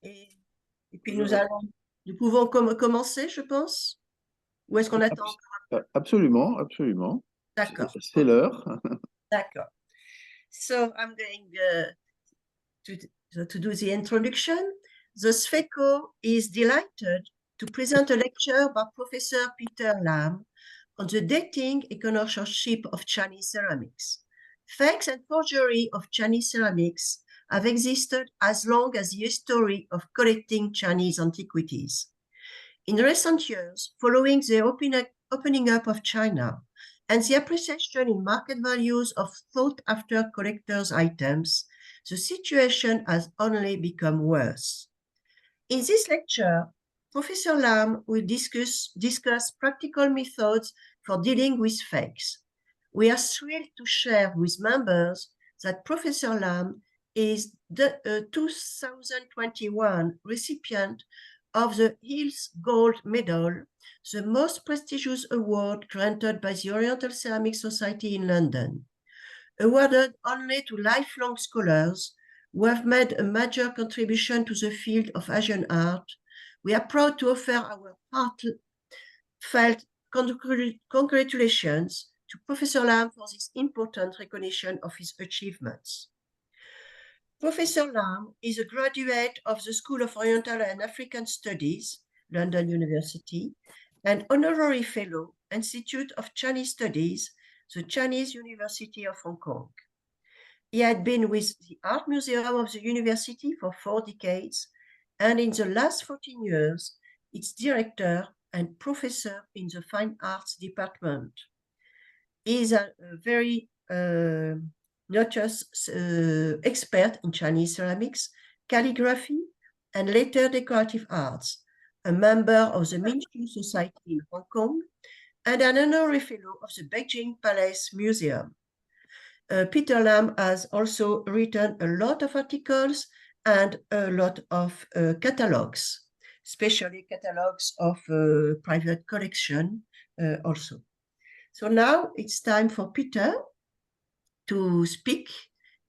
Et, et puis nous pouvons commencer, je pense. Ou est-ce qu'on attend? Absolument, absolument. D'accord, C'est l'heure. d'accord. So I'm going to do the introduction. The SFECO is delighted to present a lecture by Professor Peter LAM on the dating econometrship of Chinese ceramics. Fakes and forgery of Chinese ceramics have existed as long as the history of collecting Chinese antiquities. In recent years, following the opening up of China and the appreciation in market values of sought-after collectors' items, the situation has only become worse. In this lecture, Professor Lam will discuss practical methods for dealing with fakes. We are thrilled to share with members that Professor Lam is the 2021 recipient of the Hills Gold Medal, the most prestigious award granted by the Oriental Ceramic Society in London. Awarded only to lifelong scholars who have made a major contribution to the field of Asian art, we are proud to offer our heartfelt congratulations to Professor Lam for this important recognition of his achievements. Professor Lam is a graduate of the School of Oriental and African Studies, London University, and honorary fellow, Institute of Chinese Studies, the Chinese University of Hong Kong. He had been with the Art Museum of the university for 4 decades, and in the last 14 years, its director and professor in the Fine Arts Department. He is a very notorious expert in Chinese ceramics, calligraphy, and later decorative arts, a member of the Minshu Society in Hong Kong, and an honorary fellow of the Beijing Palace Museum. Peter Lam has also written a lot of articles and a lot of catalogs, especially catalogs of private collection also. So now it's time for Peter to speak,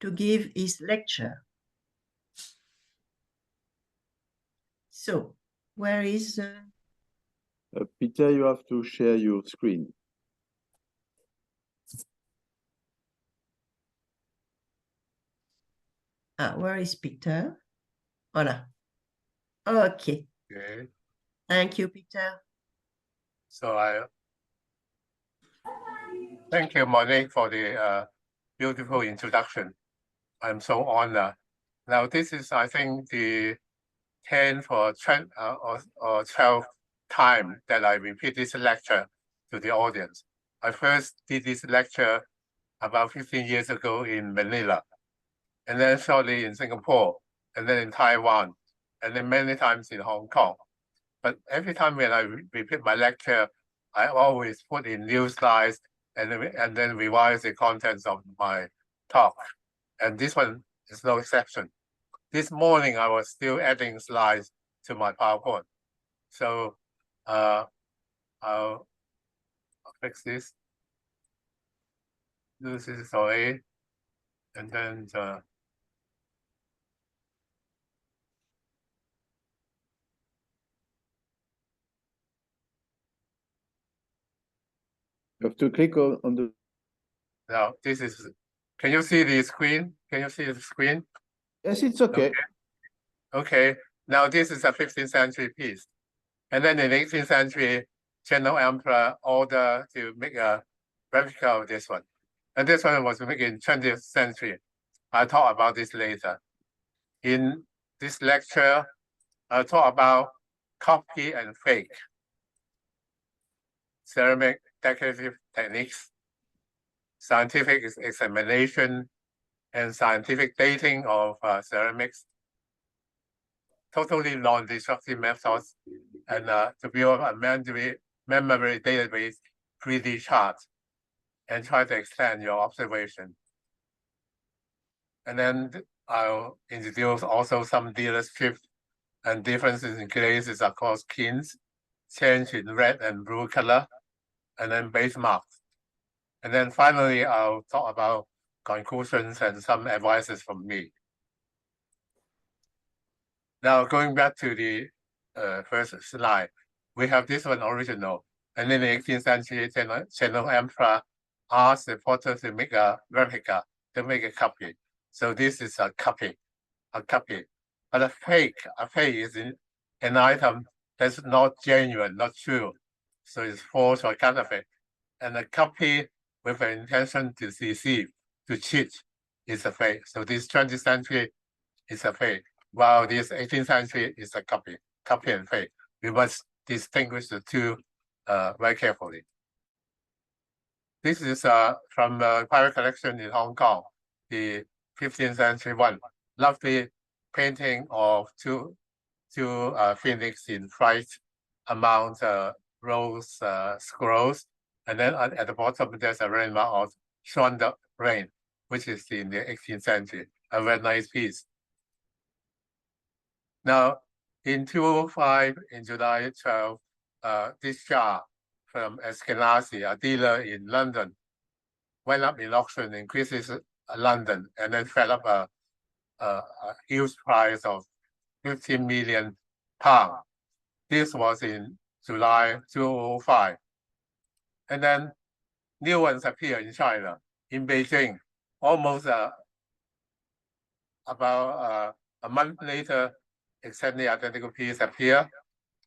to give his lecture. So, where is... Peter, you have to share your screen. Where is Peter? Voilà. Okay. Okay. Thank you, Peter. So thank you, Monique, for the beautiful introduction. I'm so honored. Now, this is, I think, the 10th or 12th time that I repeat this lecture to the audience. I first did this lecture about 15 years ago in Manila, and then shortly in Singapore, and then in Taiwan, and then many times in Hong Kong. But every time when I repeat my lecture, I always put in new slides and then revise the contents of my talk. And this one is no exception. This morning, I was still adding slides to my PowerPoint. So I'll fix this. This is away. And then You have to click on the... now this is, can you see the screen? Can you see the screen? Yes, it's okay. Okay. Now this is a 15th century piece. And then in the 18th century, General Emperor ordered to make a replica of this one. And this one was made in 20th century. I'll talk about this later. In this lecture, I'll talk about copy and fake, ceramic decorative techniques, scientific examination, and scientific dating of ceramics, totally non-destructive methods, and to build a memory database 3D chart, and try to extend your observation. And then I'll introduce also some dealership and differences in glazes across skins, change in red and blue color, and then base marks. And then finally, I'll talk about conclusions and some advices from me. Now going back to the first slide, we have this one original, and in the 18th century, General Emperor asked the potter to make a replica, to make a copy. So this is a copy. But a fake is an item that's not genuine, not true. So it's false or counterfeit. And a copy with an intention to deceive, to cheat, is a fake. So this 20th century is a fake, while this 18th century is a copy and fake. We must distinguish the two very carefully. This is from a private collection in Hong Kong, the 15th century one. Lovely painting of two phoenix in flight among rose scrolls, and then at the bottom there's a rainbow of shone rain, which is in the 18th century. A very nice piece. Now, in 2005, in July 12, this jar from Eskenazi, a dealer in London, went up in auction in Christie's London, and then fell up a huge price of £15 million. This was in July 2005. And then new ones appear in China, in Beijing, almost about a month later, exactly identical piece appear.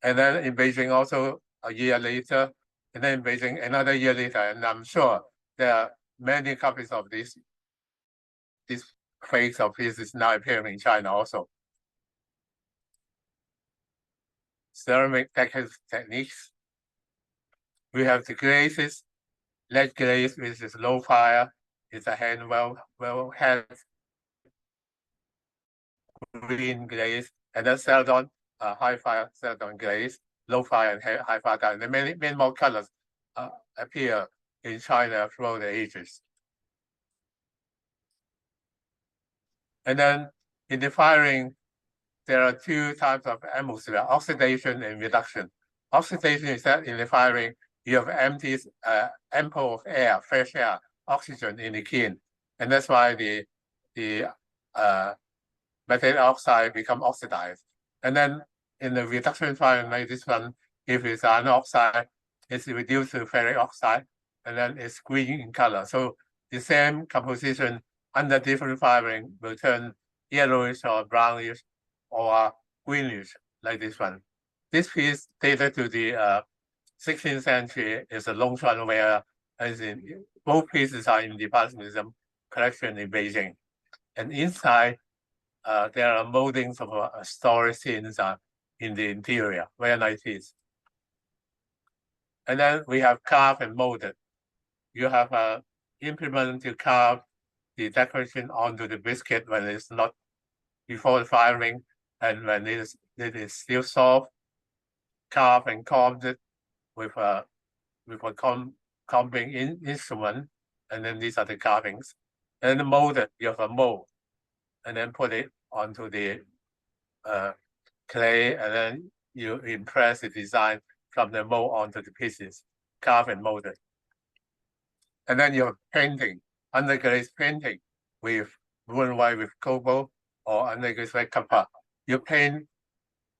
And then in Beijing also a year later, and then in Beijing another year later. And I'm sure there are many copies of these fakes of pieces now appearing in China also. Ceramic techniques. We have the glazes, lead glaze, which is low fire. It's a hand held green glaze, and then celadon, high fire celadon glaze, low fire and high fire down. And many more colors appear in China throughout the ages. And then in the firing, there are two types of atmosphere, oxidation and reduction. Oxidation is that in the firing, you have ample of air, fresh air, oxygen in the kiln. And that's why the material oxide become oxidized. And then in the reduction firing like this one, if it's iron oxide, it's reduced to ferric oxide, and then it's green in color. So the same composition under different firing will turn yellowish or brownish or greenish like this one. This piece dated to the 16th century is a Longshan ware, as in both pieces are in the Paris Museum collection in Beijing. And inside, there are moldings of story scenes in the interior, very nice piece. And then we have carved and molded. You have an implement to carve the decoration onto the biscuit when it's not before the firing, and when it is still soft, carved and combed it with a combing instrument, and then these are the carvings. And then molded, you have a mold, and then put it onto the clay, and then you impress the design from the mold onto the pieces, carved and molded. And then you have painting, underglaze painting with blue and white with cobalt or underglaze red copper. You paint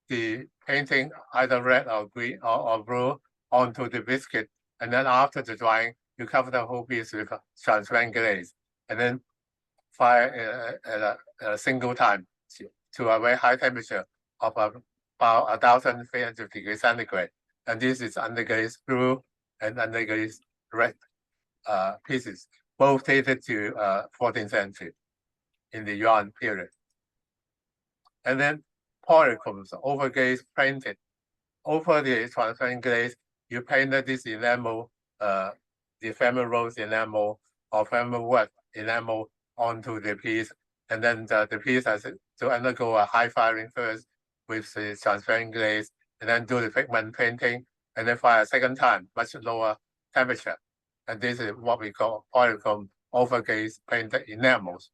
the painting either red or green or blue onto the biscuit, and then after the drying, you cover the whole piece with transparent glaze, and then fire at a single time to a very high temperature of about 1,300 degrees centigrade. And this is underglaze blue and underglaze red pieces, both dated to 14th century in the Yuan period. And then polychromes, overglaze painted. Over the transparent glaze, you painted this enamel, the ephemeral rose enamel or ephemeral wood enamel onto the piece. And then the piece has to undergo a high firing first with the transparent glaze, and then do the pigment painting, and then fire a second time, much lower temperature. And this is what we call polychrome overglaze painted enamels.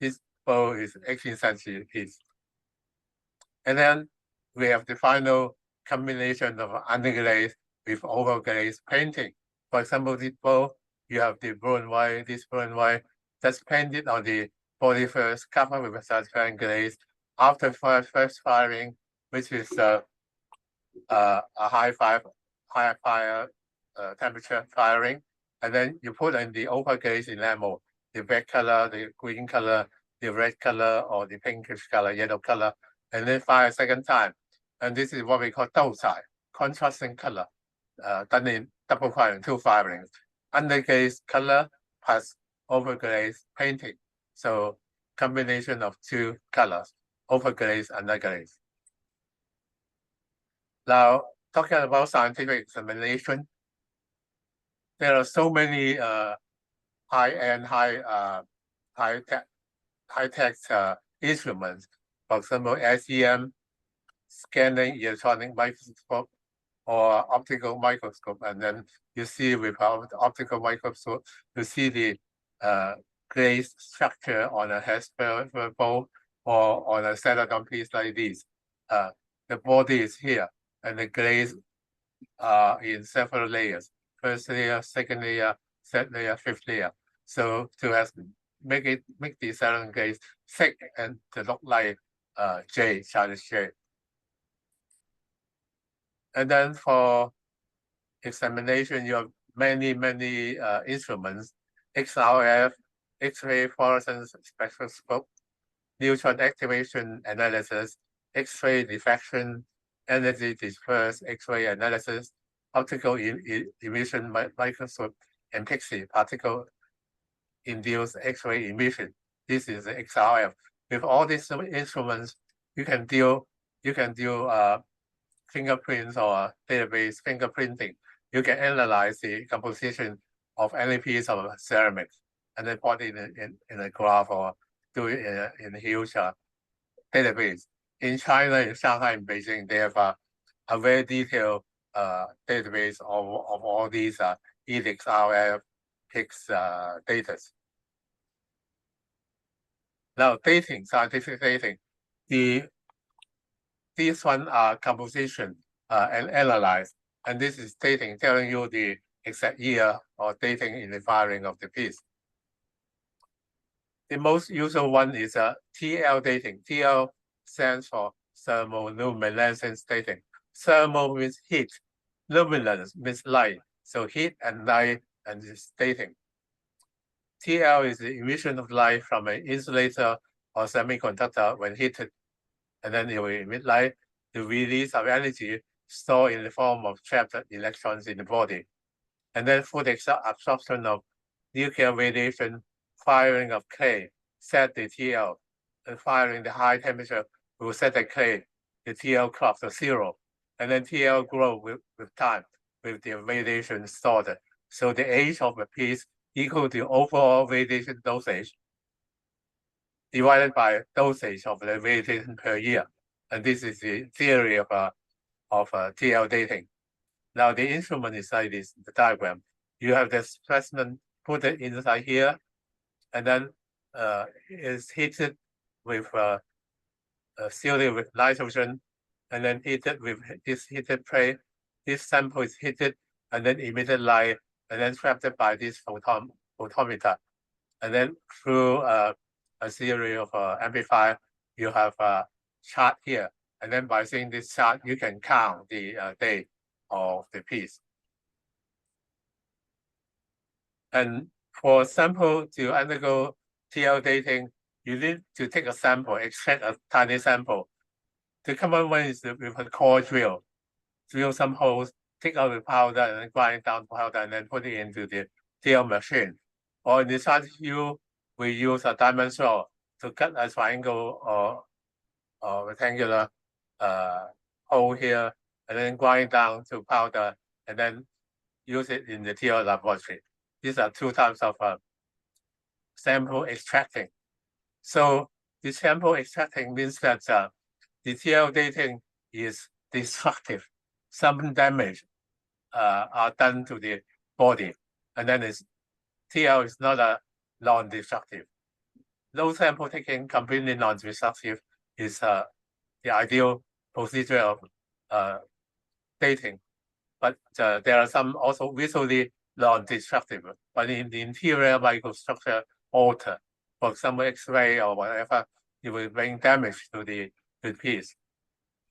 This bowl is 18th century piece. And then we have the final combination of underglaze with overglaze painting. For example, this bowl, you have the blue and white, this blue and white, that's painted on the body first, covered with a transparent glaze. after first firing, which is a high fire temperature firing, and then you put in the overglaze enamel, the red color, the green color, the red color, or the pinkish color, yellow color, and then fire a second time. And this is what we call dousai, contrasting color, done in double firing, 2 firings. Underglaze color plus overglaze painting. So combination of 2 colors, overglaze and underglaze. Now, talking about scientific examination, there are so many high-end, high-tech instruments. For example, SEM, scanning electronic microscope, or optical microscope, and then you see with our optical microscope, you see the glaze structure on a hair bowl or on a celadon piece like this. The body is here, and the glaze are in several layers: first layer, second layer, third layer, fifth layer. So to make the celadon glaze thick and to look like Chinese jade. And then for examination, you have many instruments: XRF, X-ray fluorescence spectroscope, neutron activation analysis, X-ray diffraction, energy dispersed X-ray analysis, optical emission microscope, and PIXI, particle induced X-ray emission. This is the XRF. With all these instruments, you can do fingerprints or database fingerprinting. You can analyze the composition of any piece of ceramics and then put it in a graph or do it in a huge database. In China, in Shanghai, and Beijing, they have a very detailed database of all these ELIX, RF, PIX data. Now, dating, scientific dating. These one are composition and analyze, and this is dating, telling you the exact year or dating in the firing of the piece. The most usual one is TL dating. TL stands for thermoluminescence dating. Thermal means heat, luminance means light. So heat and light and this dating. TL is the emission of light from an insulator or semiconductor when heated, and then it will emit light. The release of energy stored in the form of trapped electrons in the body. And then through the absorption of nuclear radiation, firing of clay set the TL, and firing the high temperature will set the clay, the TL clock to 0. And then TL grow with time with the radiation stored. So the age of a piece equal to overall radiation dosage divided by dosage of the radiation per year. And this is the theory of TL dating. Now the instrument is like this, the diagram. You have the specimen put it inside here, and then is heated with sealed with nitrogen, and then heated with this heated plate. This sample is heated and then emitted light, and then trapped by this photometer. And then through a series of amplifier, you have a chart here. And then by seeing this chart, you can count the day of the piece. And for sample to undergo TL dating, you need to take a sample, extract a tiny sample. The common one is with a core drill. Drill some holes, take out the powder, and then grind down the powder, and then put it into the TL machine. Or in the scientific, we use a diamond saw to cut a triangle or rectangular hole here, and then grind down to powder, and then use it in the TL laboratory. These are 2 types of sample extracting. So the sample extracting means that the TL dating is destructive. Some damage are done to the body, and then TL is not a non-destructive. Low sample taking completely non-destructive is the ideal procedure of dating. But there are some also visually non-destructive, but in the interior microstructure alter, for example, X-ray or whatever, it will bring damage to the piece.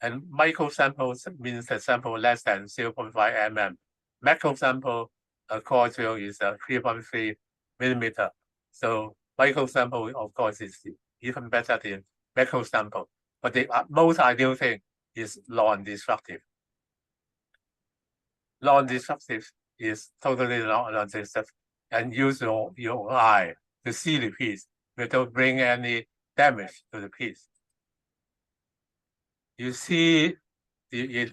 And micro samples means the sample less than 0.5 mm. Macro sample core drill is 3.3 millimeter. So micro sample, of course, is even better than macro sample. But the most ideal thing is non-destructive. Non-destructive is totally non-destructive, and use your eye to see the piece without bring any damage to the piece. You see the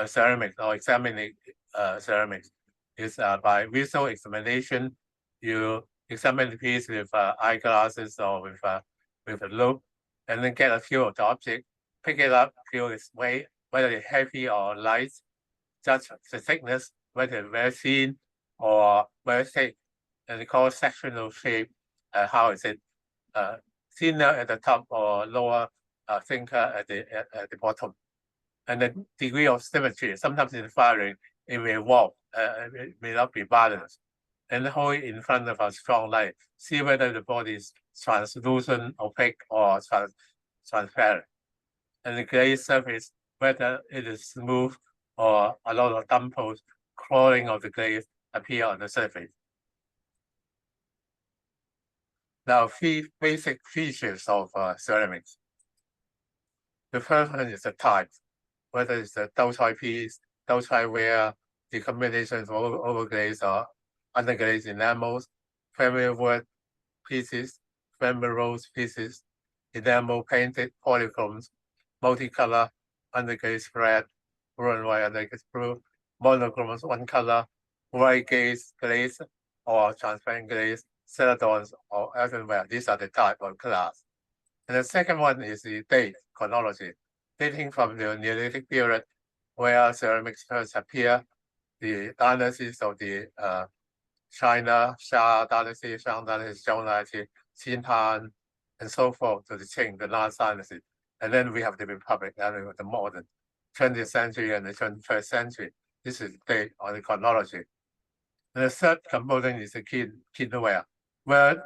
ceramics or examining ceramics is by visual examination. You examine the piece with eyeglasses or with a loupe, and then get a feel of the object, pick it up, feel its weight, whether it's heavy or light, judge the thickness, whether it's very thin or very thick, and the cross-sectional shape, how is it thinner at the top or lower, thinner at the bottom. And the degree of symmetry, sometimes in firing, it may warp, it may not be balanced. And hold it in front of a strong light, see whether the body is translucent, opaque, or transparent. And the glaze surface, whether it is smooth or a lot of dimples crawling of the glaze appear on the surface. Now, three basic features of ceramics. The first one is the type, whether it's a double-sided piece, double-sided ware, the combination of overglaze or underglaze enamels, family wood pieces, family rose pieces, enamel painted polychromes, multicolor, underglaze red, blue and white underglaze blue, monochromes one color, white glaze, or transparent glaze, celadons or earthenware. These are the type of class. And the second one is the date chronology, dating from the Neolithic period where ceramics first appear, the dynasties of the China, Xia dynasty, Shang dynasty, Zhou dynasty, Qin Han, and so forth to the Qing, the last dynasty. And then we have the Republic, and the modern 20th century and the 21st century. This is the date on the chronology. And the third component is the kitware. Where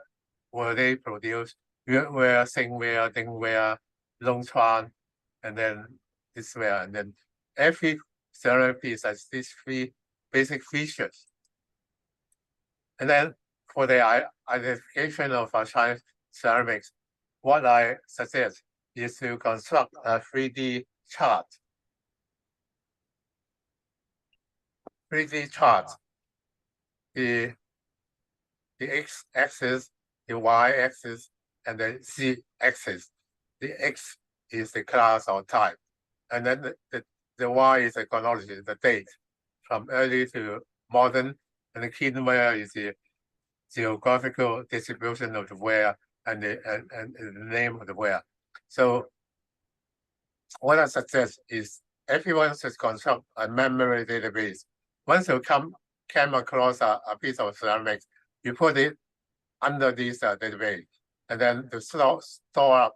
were they produced? Ware, Xingware, Dingware, Longchuan, and then this ware. And then every ceramic piece has these three basic features. And then for the identification of Chinese ceramics, what I suggest is to construct a 3D chart. 3D chart. The x-axis, the y-axis, and the z-axis. The x is the class or type, and then the y is the chronology, the date, from early to modern, and the kitware is the geographical distribution of the ware and the name of the ware. So what I suggest is everyone should construct a memory database. Once you came across a piece of ceramics, you put it under this database, and then to store up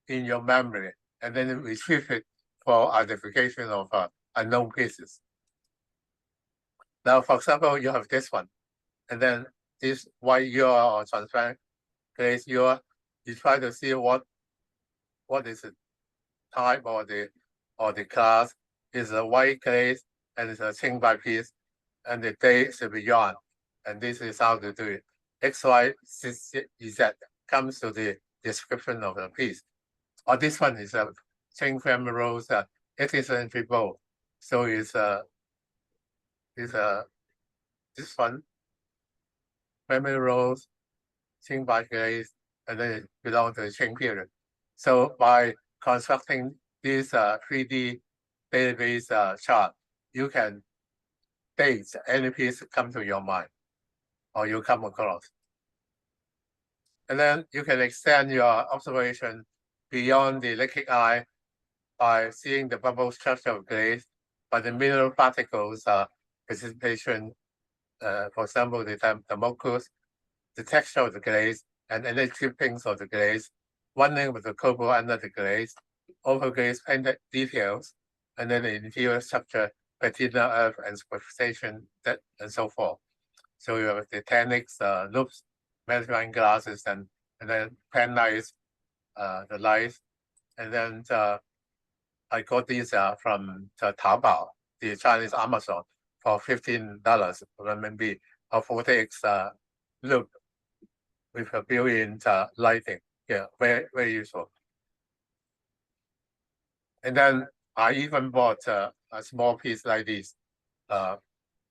in your memory, and then retrieve it for identification of unknown pieces. Now, for example, you have this one, and then this white ure or transparent glaze ure. You try to see what is the type or the class. Is a white glaze and it's a Qingbai piece, and the date should be yarn. And this is how to do it. X, Y, Z comes to the description of the piece. Or this one is a Qing family rose 18th century bowl. So it's this one family rose, Qingbai glaze, and then it belongs to the Qing period. So by constructing this 3D database chart, you can date any piece come to your mind or you come across. And then you can extend your observation beyond the naked eye by seeing the bubble structure of glaze, by the mineral particles precipitation, for example, the mucus, the texture of the glaze, and any drippings of the glaze, running with the cobalt under the glaze, overglaze painted details, and then the interior structure, patina, earth, and superficiation, and so forth. So you have the techniques, loops, magnifying glasses, and then pen lights, the light. And then I got these from Taobao, the Chinese Amazon, for $15 RMB, a 40x loop with a built-in lighting. Yeah, very useful. And then I even bought a small piece like this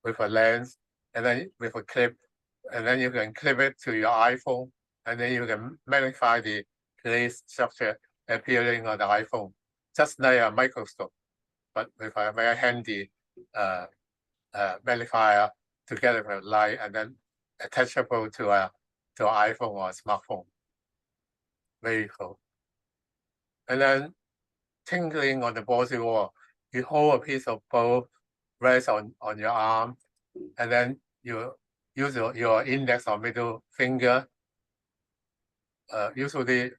with a lens, and then with a clip, and then you can clip it to your iPhone, and then you can magnify the place structure appearing on the iPhone, just like a microscope, but with a very handy magnifier together with light, and then attachable to an iPhone or a smartphone. Very cool. And then tingling on the body wall, you hold a piece of bowl, rest on your arm, and then you use your index or middle finger, usually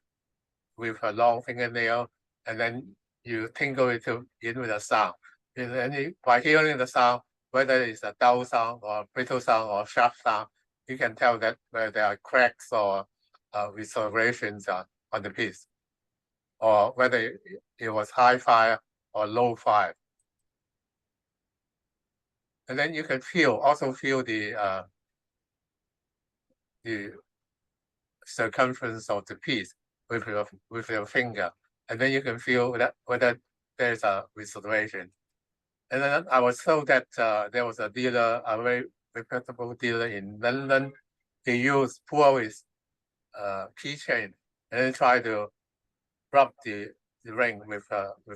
with a long fingernail, and then you tingle it in with a sound. And then by hearing the sound, whether it's a dull sound or brittle sound or sharp sound, you can tell that whether there are cracks or restorations on the piece, or whether it was high fire or low fire. And then you can also feel the circumference of the piece with your finger, and then you can feel that whether there's a restoration. And then I was told that there was a dealer, a very reputable dealer in London. He used pull his keychain and then try to rub the ring with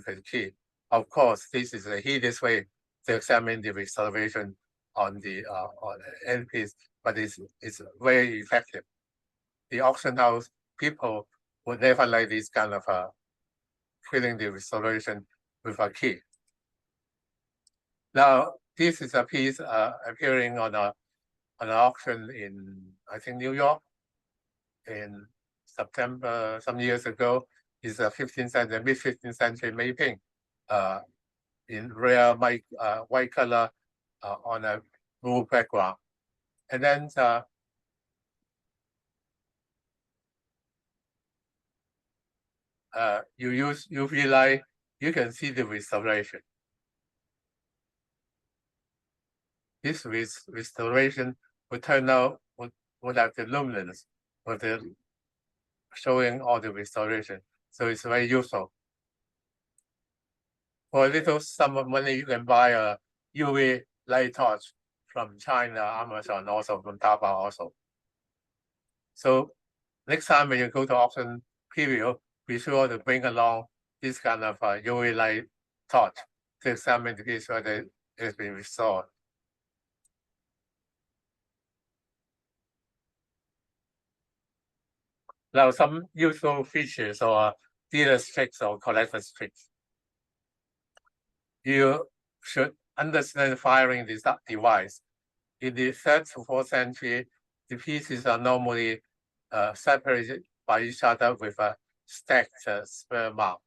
his key. Of course, this is the easiest way to examine the restoration on the end piece, but it's very effective. The auction house people would never like this kind of feeling the restoration with a key. Now, this is a piece appearing on an auction in, I think, New York in September some years ago. It's a 15th century, mid-15th century mapping in rare white color on a blue background. And then you use UV light, you can see the restoration. This restoration would turn out would have the luminance with the showing all the restoration. So it's very useful. For a little sum of money, you can buy a UV light torch from China, Amazon, also from Taobao also. So next time when you go to auction period, be sure to bring along this kind of UV light torch to examine the piece whether it's been restored. Now, some useful features or dealer's tricks or collector's tricks. You should understand firing this device. In the 3rd to 4th century, the pieces are normally separated by each other with a stacked spur mark,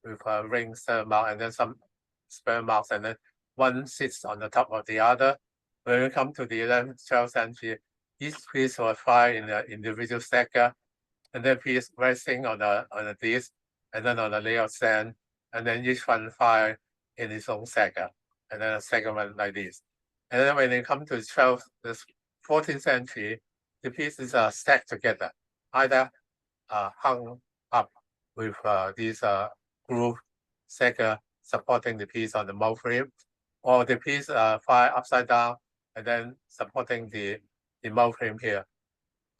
with a ring spur mark, and then some spur marks, and then one sits on the top of the other. When we come to the 11th, 12th century, each piece was fired in an individual stacker, and then piece resting on a disc, and then on a layer of sand, and then each one fired in its own stacker, and then a second one like this. And then when they come to the 14th century, the pieces are stacked together, either hung up with these groove stacker supporting the piece on the mouth frame, or the piece fired upside down and then supporting the mouth frame here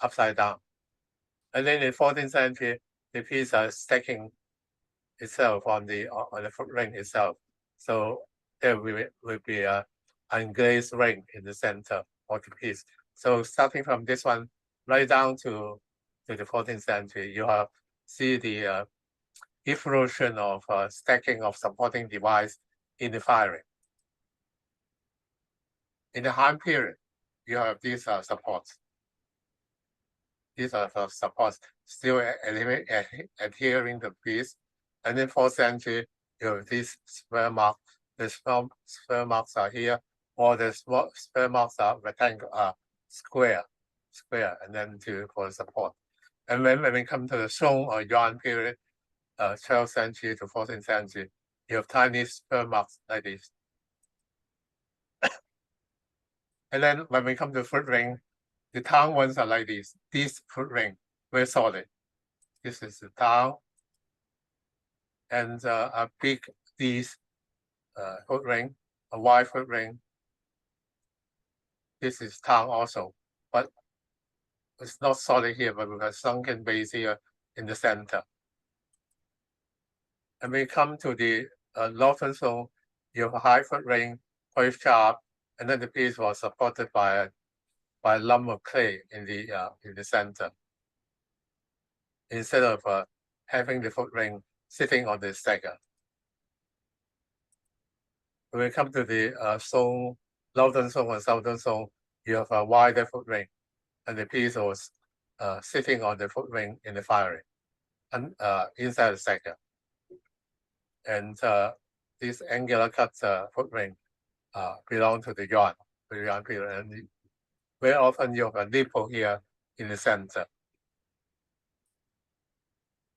upside down. And then in the 14th century, the piece are stacking itself on the ring itself. So there will be a unglazed ring in the center of the piece. So starting from this one right down to the 14th century, you have see the evolution of stacking of supporting device in the firing. In the Han period, you have these supports. These are the supports still adhering the piece. And in 4th century, you have these spur marks. The spur marks are here, or the spur marks are rectangle, square, and then for support. And when we come to the Song or Yuan period, 12th century to 14th century, you have tiny spur marks like this. And then when we come to foot ring, the town ones are like this. These foot ring, very solid. This is the town. And a big, these foot ring, a wide foot ring. This is town also, but it's not solid here, but with a sunken base here in the center. And we come to the northern zone, you have a high foot ring, quite sharp, and then the piece was supported by a lump of clay in the center, instead of having the foot ring sitting on the stagger. When we come to the zone, northern zone and southern zone, you have a wider foot ring, and the piece was sitting on the foot ring in the firing, and inside the stagger. And this angular cut foot ring belong to the Yuan period, and very often you have a nipple here in the center.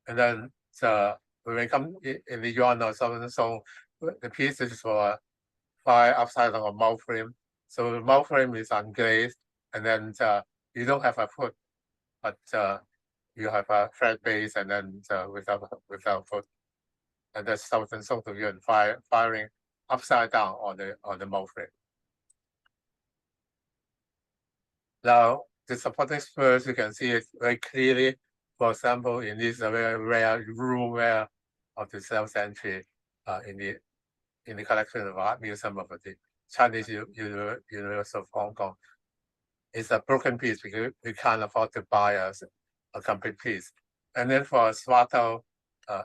And then when we come in the Yuan or southern zone, the pieces were fire upside down on mouth frame. So the mouth frame is unglazed, and then you don't have a foot, but you have a flat base, and then without foot. And that's southern zone to Yuan firing upside down on the mouth frame. Now the supporting spurs, you can see it very clearly. For example, in this very rare room of the 12th century in the collection of Art Museum of the Chinese University of Hong Kong. It's a broken piece because we can't afford to buy a complete piece. And then for Swato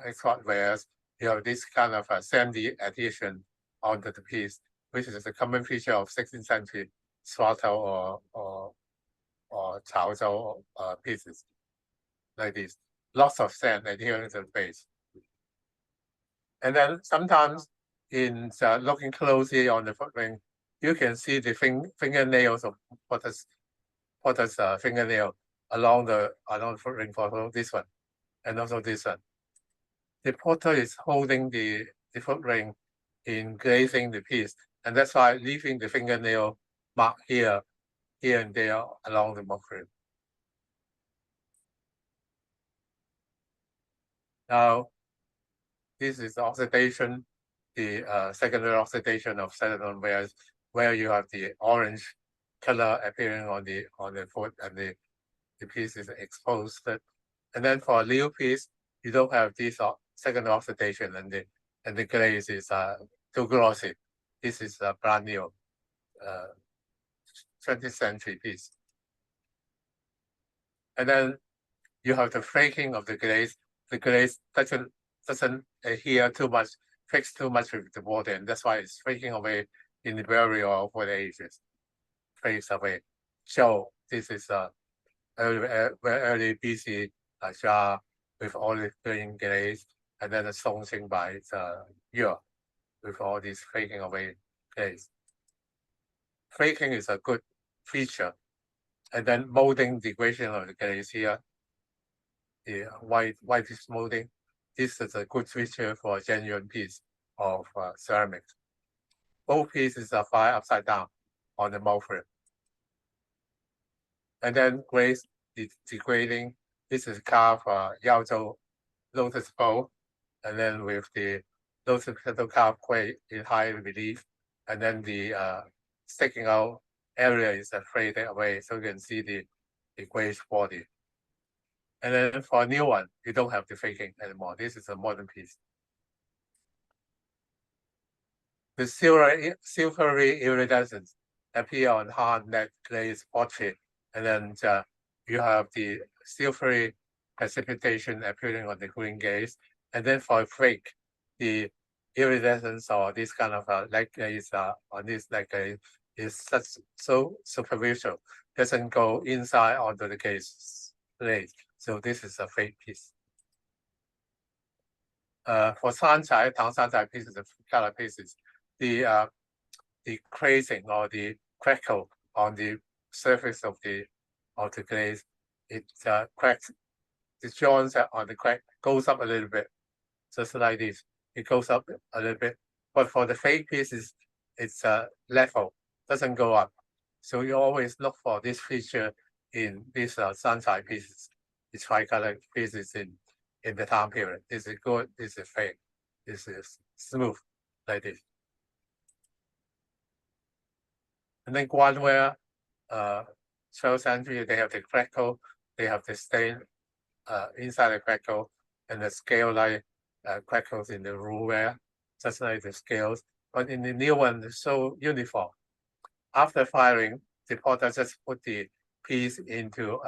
export wares, you have this kind of a sandy adhesion onto the piece, which is a common feature of 16th century Swato or Chaozhou pieces like this. Lots of sand adhering to the base. And then sometimes in looking closely on the foot ring, you can see the fingernails of potter's fingernail along the foot ring, for this one, and also this one. The potter is holding the foot ring in glazing the piece, and that's why leaving the fingernail mark here and there along the mock rim. Now, this is the oxidation, the secondary oxidation of silicon where you have the orange color appearing on the foot, and the piece is exposed. And then for a new piece, you don't have this secondary oxidation, and the glaze is too glossy. This is a brand new 20th century piece. And then you have the flaking of the glaze. The glaze doesn't adhere too much, fix too much with the water, and that's why it's flaking away in the burial over the ages. Fades away. So this is a very early BC jar with olive green glaze, and then the Songqing by year with all this flaking away glaze. Flaking is a good feature, and then molding degradation of the glaze here. The whitish molding. This is a good feature for a genuine piece of ceramics. Both pieces are fired upside down on the mouth frame. And then glaze degrading. This is carved Yaozhou lotus bowl, and then with the lotus petal carved quite in high relief, and then the sticking out area is faded away, so you can see the glazed body. And then for a new one, you don't have the faking anymore. This is a modern piece. The silvery iridescence appear on hard net glaze portrait, and then you have the silvery precipitation appearing on the green glaze. And then for a flake, the iridescence or this kind of light glaze on this light glaze is so superficial, doesn't go inside onto the glaze. So this is a fake piece. For Tang Shanzai pieces, the color pieces, the crazing or the crackle on the surface of the glaze, it cracks the joints on the crack goes up a little bit, just like this. It goes up a little bit, but for the fake pieces, it's level, doesn't go up. So you always look for this feature in these sunshine pieces, the tricolor pieces in the time period. This is good, this is fake, this is smooth, like this. And then Guanware, 12th century, they have the crackle, they have the stain inside the crackle, and the scale like crackles in the ruleware, just like the scales. But in the new one, it's so uniform. After firing, the potter just put the piece into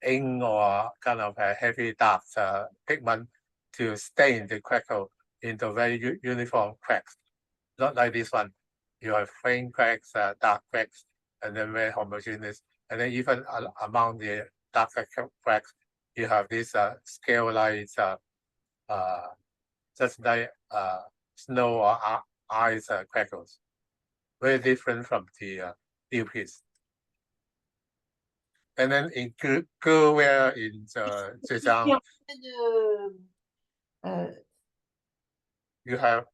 ink or kind of a heavy dark pigment to stain the crackle into very uniform cracks. Not like this one. You have faint cracks, dark cracks, and then very homogeneous. And then even among the dark cracks, you have these scale lines, just like snow or ice crackles. Very different from the new piece. And then in Gurware in Zhejiang, you have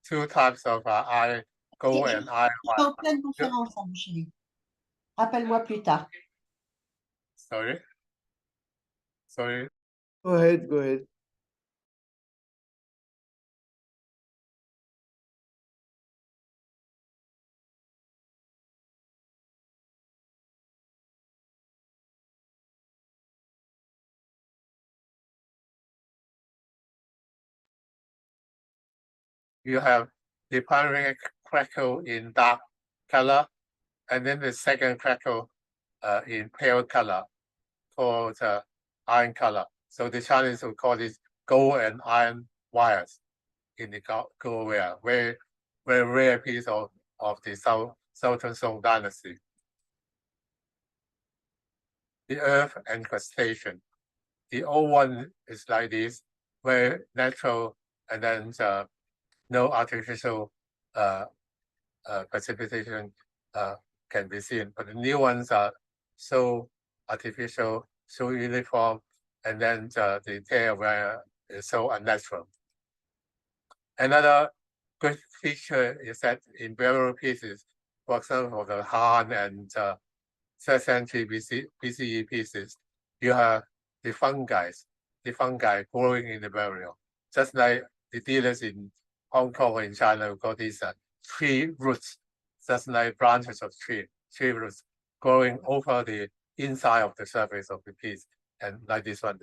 two types of eye gold and eye white. En pleine conférence, mon chéri. Rappelle-moi plus tard. Sorry. Go ahead. You have the primary crackle in dark color, and then the second crackle in pale color, called iron color. So the Chinese will call this gold and iron wires in the gold ware. Very rare piece of the Southern Song dynasty. The earth encrustation. The old one is like this, very natural, and then no artificial precipitation can be seen. But the new ones are so artificial, so uniform, and then the detail where is so unnatural. Another good feature is that in burial pieces, for example, the Han and 3rd century BCE pieces, you have the fungi growing in the burial, just like the dealers in Hong Kong or in China will call these tree roots, just like branches of tree roots growing over the inside of the surface of the piece. And like this one,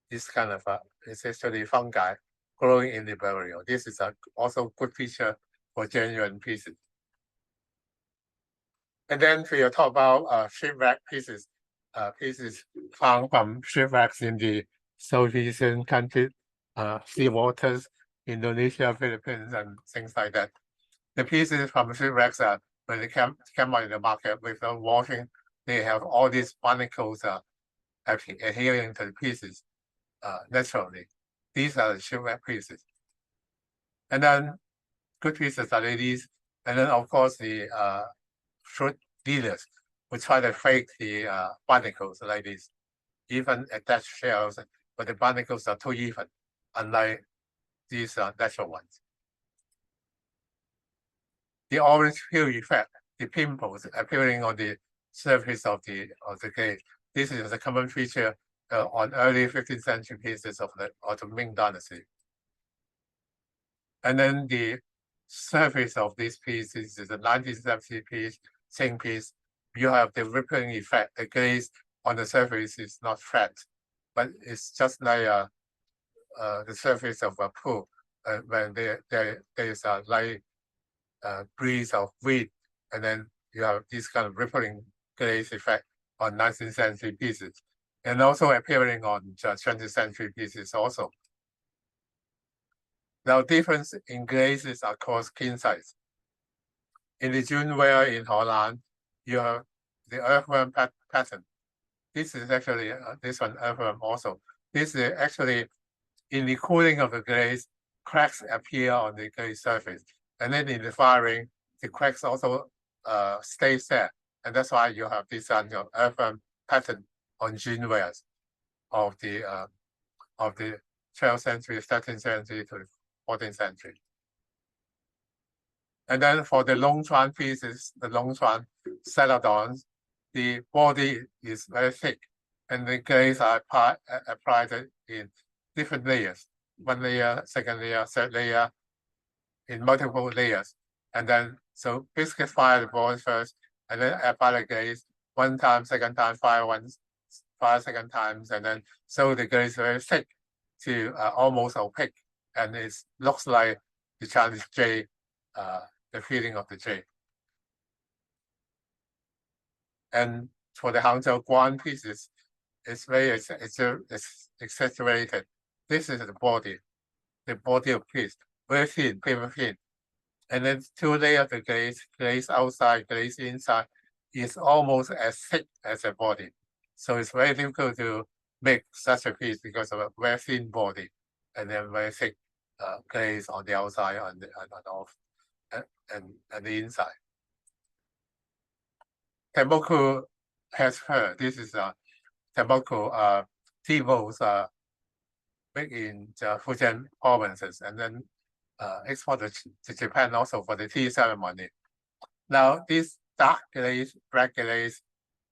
this kind of it's actually fungi growing in the burial. This is also good feature for genuine pieces. And then we talk about shipwreck pieces, pieces found from shipwrecks in the Southeastern countries, sea waters, Indonesia, Philippines, and things like that. The pieces from shipwrecks when they come out in the market without washing, they have all these barnacles adhering to the pieces naturally. These are the shipwreck pieces. And then good pieces are these. And then of course the fruit dealers will try to fake the barnacles like this, even attached shells, but the barnacles are too even, unlike these natural ones. The orange peel effect, the pimples appearing on the surface of the glaze. This is a common feature on early 15th century pieces of the Ming Dynasty. And then the surface of these pieces is a 19th century piece, same piece. You have the rippling effect. The glaze on the surface is not flat, but it's just like the surface of a pool when there is a light breeze of wind, and then you have this kind of rippling glaze effect on 19th century pieces, and also appearing on 20th century pieces also. Now, difference in glazes are called skin size. In the Junware in Holland, you have the earthworm pattern. This is actually this one earthworm also. This is actually in the cooling of the glaze, cracks appear on the glaze surface, and then in the firing, the cracks also stay there, and that's why you have this earthworm pattern on chinoises of the 12th century, 13th century to the 14th century. And then for the Longchuan pieces, the Longchuan celadons, the body is very thick, and the glaze are applied in different layers, 1 layer, 2nd layer, 3rd layer, in multiple layers. And then, so basically fire the ball first, and then apply the glaze 1 time, 2nd time, fire 2nd times, and then so the glaze is very thick to almost opaque, and it looks like the Chinese jade, the feeling of the jade. And for the Hangzhou Guan pieces, it's very exaggerated. This is the body of piece, very thin, paper thin. And then 2 layers of glaze outside, glaze inside, is almost as thick as a body. So it's very difficult to make such a piece because of a very thin body and then very thick glaze on the outside and the inside. Temboku has her. This is a Temboku T-bowls made in the Fujian provinces and then exported to Japan also for the tea ceremony. Now this dark glaze, black glaze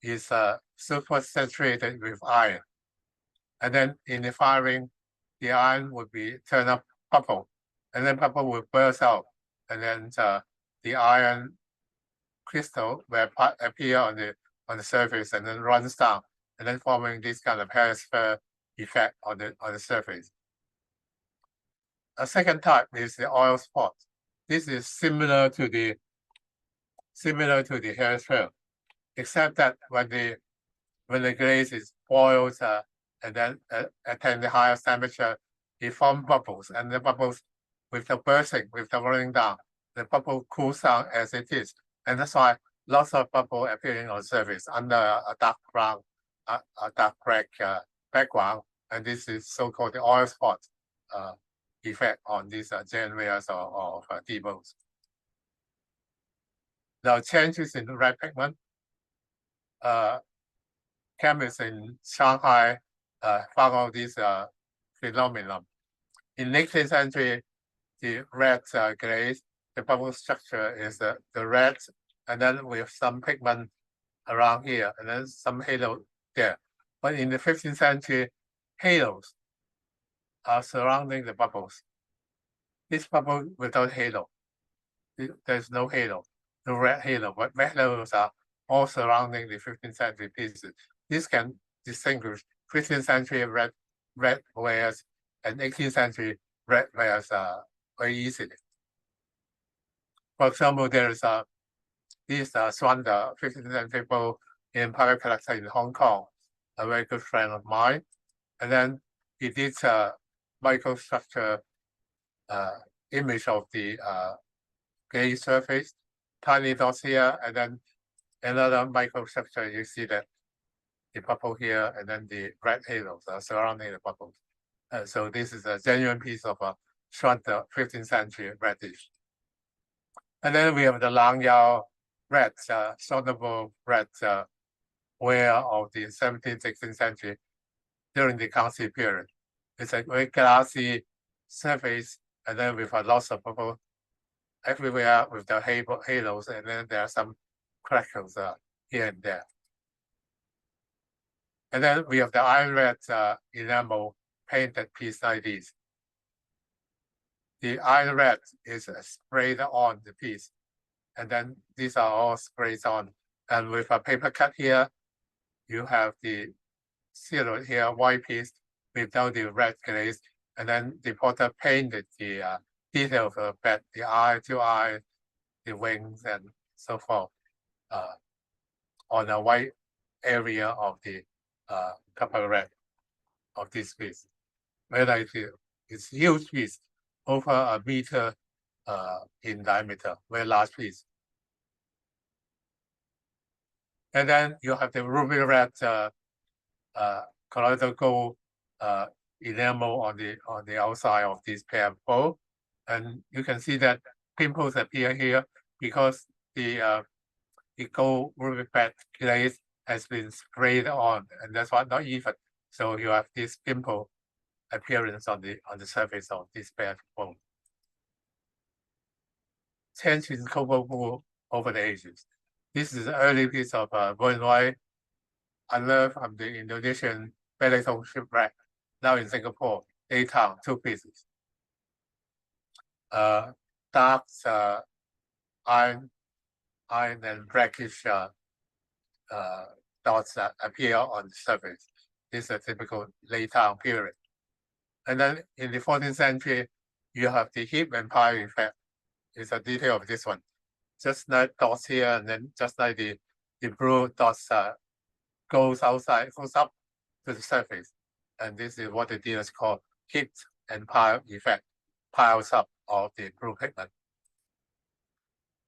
is super saturated with iron. And then in the firing, the iron would be turned up purple, and then purple will burst out, and then the iron crystal will appear on the surface and then runs down, and then forming this kind of hemisphere effect on the surface. A second type is the oil spot. This is similar to the hemisphere, except that when the glaze is boiled and then attain the highest temperature, it forms bubbles, and the bubbles with the bursting, with the running down, the bubble cools down as it is, and that's why lots of bubble appearing on the surface under a dark brown, a dark black background, and this is so-called the oil spot effect on these generations of T-bows. Now changes in the red pigment. Chemists in Shanghai found out this phenomenon. In the 18th century, the red glaze, the bubble structure is the red, and then with some pigment around here, and then some halo there. But in the 15th century, halos are surrounding the bubbles. This bubble without halo, there's no halo, no red halo, but red halos are all surrounding the 15th century pieces. This can distinguish 15th century red wares and 18th century red wares very easily. For example, there is this Swander 15th century bowl in private collector in Hong Kong, a very good friend of mine. And then he did a microstructure image of the glaze surface, tiny dots here, and then another microstructure. You see that the bubble here, and then the red halos are surrounding the bubbles. So this is a genuine piece of a Swander 15th century reddish. And then we have the Langyao red, soluble red ware of the 17th, 16th century during the Kangxi period. It's a very glassy surface, and then with lots of bubble everywhere with the halos, and then there are some crackles here and there. And then we have the iron red enamel painted piece like this. The iron red is sprayed on the piece, and then these are all sprayed on. And with a paper cut here, you have the silhouette here, white piece without the red glaze, and then the potter painted the detail of the bat, the eye, 2 eyes, the wings, and so forth on a white area of the copper red of this piece. Very nice. It's a huge piece, over a meter in diameter, very large piece. And then you have the ruby red colloidal gold enamel on the outside of this pair of bowl, and you can see that pimples appear here because the gold ruby red glaze has been sprayed on, and that's why not even. So you have this pimple appearance on the surface of this bad bone. Change in copal pool over the ages. This is an early piece of worldwide unearthed from the Indonesian Belitung shipwreck, now in Singapore, Daytown, 2 pieces. Dark iron and brackish dots that appear on the surface. This is a typical Daytown period. And then in the 14th century, you have the heap and pile effect. It's a detail of this one. Just like dots here, and then just like the blue dots goes up to the surface. And this is what the dealers call heap and pile effect, piles up of the blue pigment.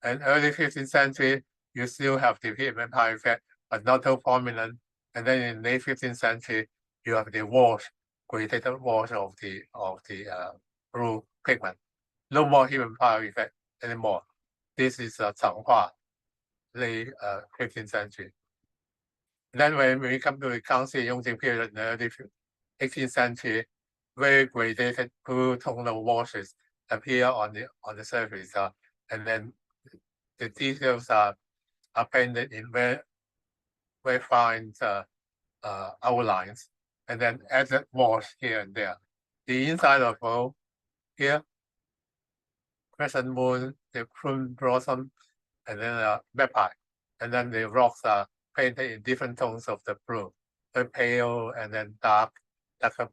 And early 15th century, you still have the heap and pile effect, but not so prominent. And then in late 15th century, you have the wash, gradated wash of the blue pigment. No more heap and pile effect anymore. This is Changhua, late 15th century. And then when we come to the Kangxi Yongjing period in the early 18th century, very gradated blue tonal washes appear on the surface, and then the details are painted in very fine outlines, and then added wash here and there. The inside of bowl here, crescent moon, the prune blossom, and then magpie, and then the rocks are painted in different tones of the blue, very pale and then darker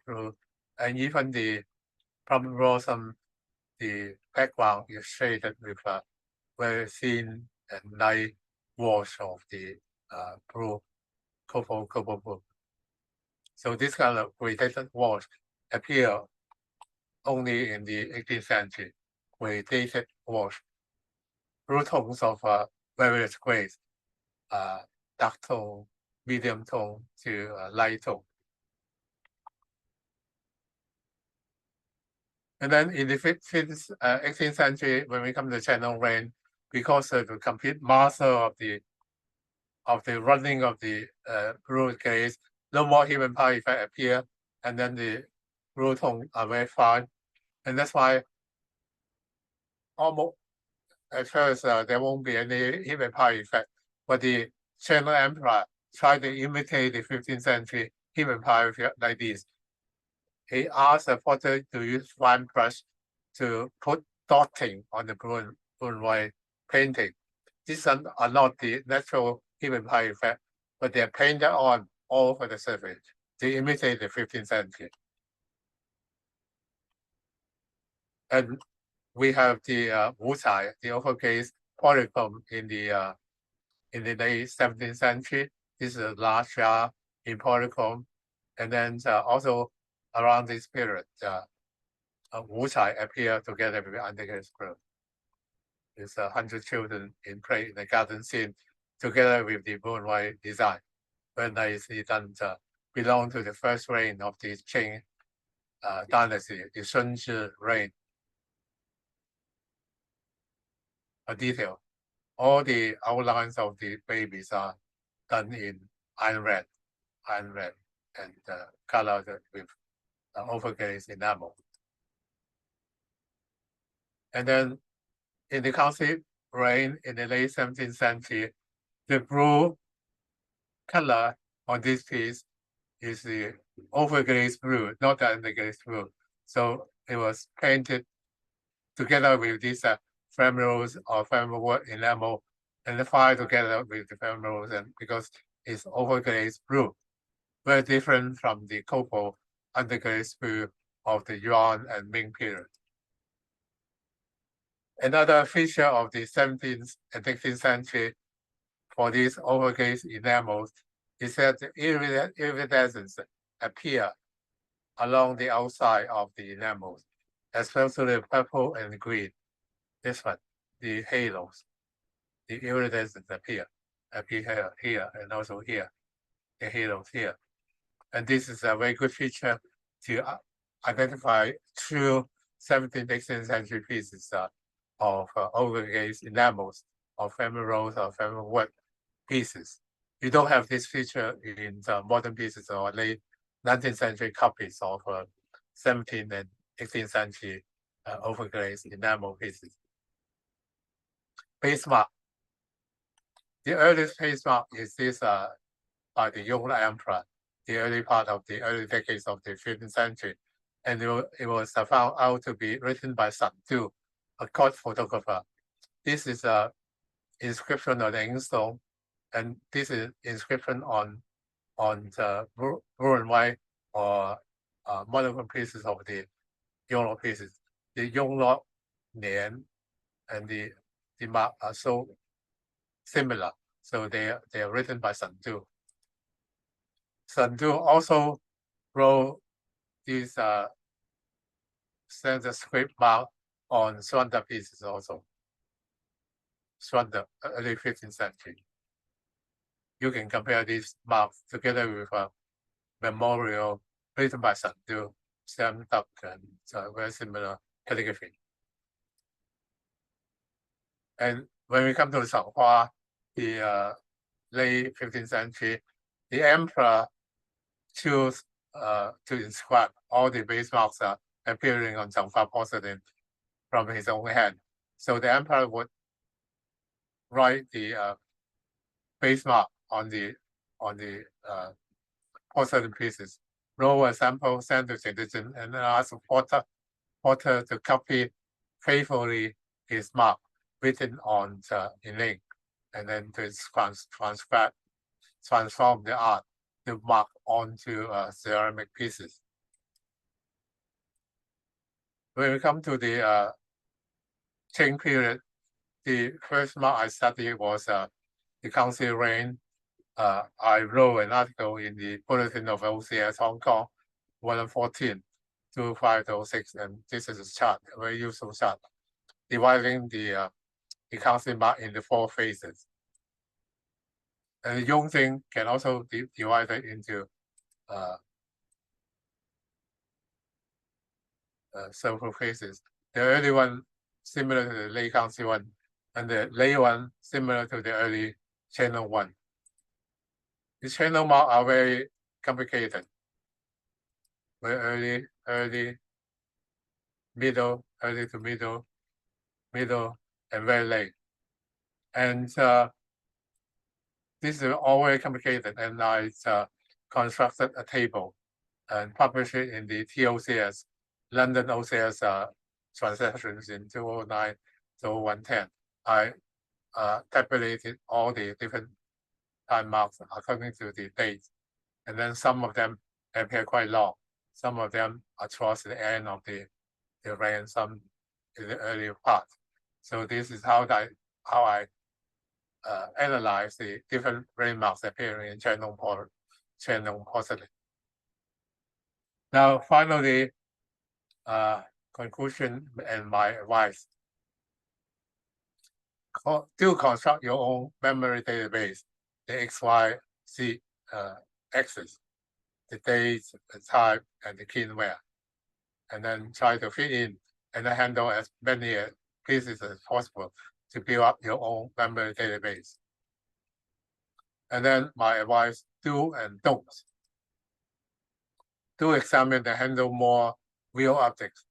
blue, and even the plum blossom, the background is shaded with a very thin and light wash of the blue copal blue. So this kind of gradated wash appear only in the 18th century. Gradated wash, blue tones of various grades, dark tone, medium tone to light tone. And then in the 18th century, when we come to Channel Rain, because of the complete master of the running of the blue glaze, no more heap and pile effect appear, and then the blue tone are very fine, and that's why almost at first there won't be any heap and pile effect. But the Channel Emperor tried to imitate the 15th century heap and pile effect like this. He asked the potter to use fine brush to put dotting on the blue and white painting. These are not the natural heap and pile effect, but they're painted on all over the surface to imitate the 15th century. And we have the wucai, the overgaze polychrome in the late 17th century. This is a large jar in polychrome, and then also around this period, wucai appear together with undergaze group. It's 100 children in play in the garden scene together with the blue and white design. Very nicely done. Belong to the first reign of the Qing dynasty, the Shunzhi reign. A detail. All the outlines of the babies are done in iron red, and colored with overgaze enamel. And then in the Kangxi reign in the late 17th century, the blue color on this piece is the overgaze blue, not the undergaze blue. So it was painted together with these femoral or femoral enamel, and fired together with the femorals, and because it's overgaze blue, very different from the copal undergaze blue of the Yuan and Ming period. Another feature of the 17th and 18th century for these overgaze enamels is that the iridescence appear along the outside of the enamels, especially purple and green. This one, the halos, the iridescence appear here, and also here, the halos here. And this is a very good feature to identify true 17th, 18th century pieces of overgaze enamels of femoral or femoral work pieces. You don't have this feature in the modern pieces or late 19th century copies of 17th and 18th century overglazed enamel pieces. Base mark. The earliest base mark is this by the Yongle Emperor, the early part of the early decades of the 15th century. And it was found out to be written by Cette, a court photographer. This is an inscription on the inkstone, and this is inscription on the blue and white or monochrome pieces of the Yongle pieces. The Yongle Nian and the mark are so similar, so they are written by Cette. Cette also wrote these standard script mark on Swanda pieces also. Swanda, early 15th century. You can compare these marks together with a memorial written by Cette, stamped up and very similar calligraphy. And when we come to Changhua, the late 15th century, the emperor chose to inscribe all the base marks appearing on Changhua porcelain from his own hand. So the emperor would write the base mark on the porcelain pieces, roll a sample, send to citizen, and ask porter to copy faithfully his mark written on in ink, and then to transform the art to mark onto ceramic pieces. When we come to the Qing period, the first mark I studied was the Council reign. I wrote an article in the Bulletin of OCS Hong Kong, 114 to 506, and this is a chart, a very useful chart, dividing the Council mark into 4 phases. And the Yongxing can also be divided into several phases. The early one similar to the late Council one, and the late one similar to the early channel one. The channel marks are very complicated. Very early, middle, early to middle, and very late. And this is all very complicated, and I constructed a table and published it in the TOCS, London OCS transactions in 2009 to 110. I tabulated all the different time marks according to the dates, and then some of them appear quite long. Some of them are towards the end of the reign, some in the earlier part. So this is how I analyze the different reign marks appearing in Shandong porcelain. Now, finally, conclusion and my advice. Do construct your own memory database, the X, Y, Z axis, the dates, the time, and the keyword, and then try to fit in and handle as many pieces as possible to build up your own memory database. And then my advice, do and don't. Do examine and handle more real objects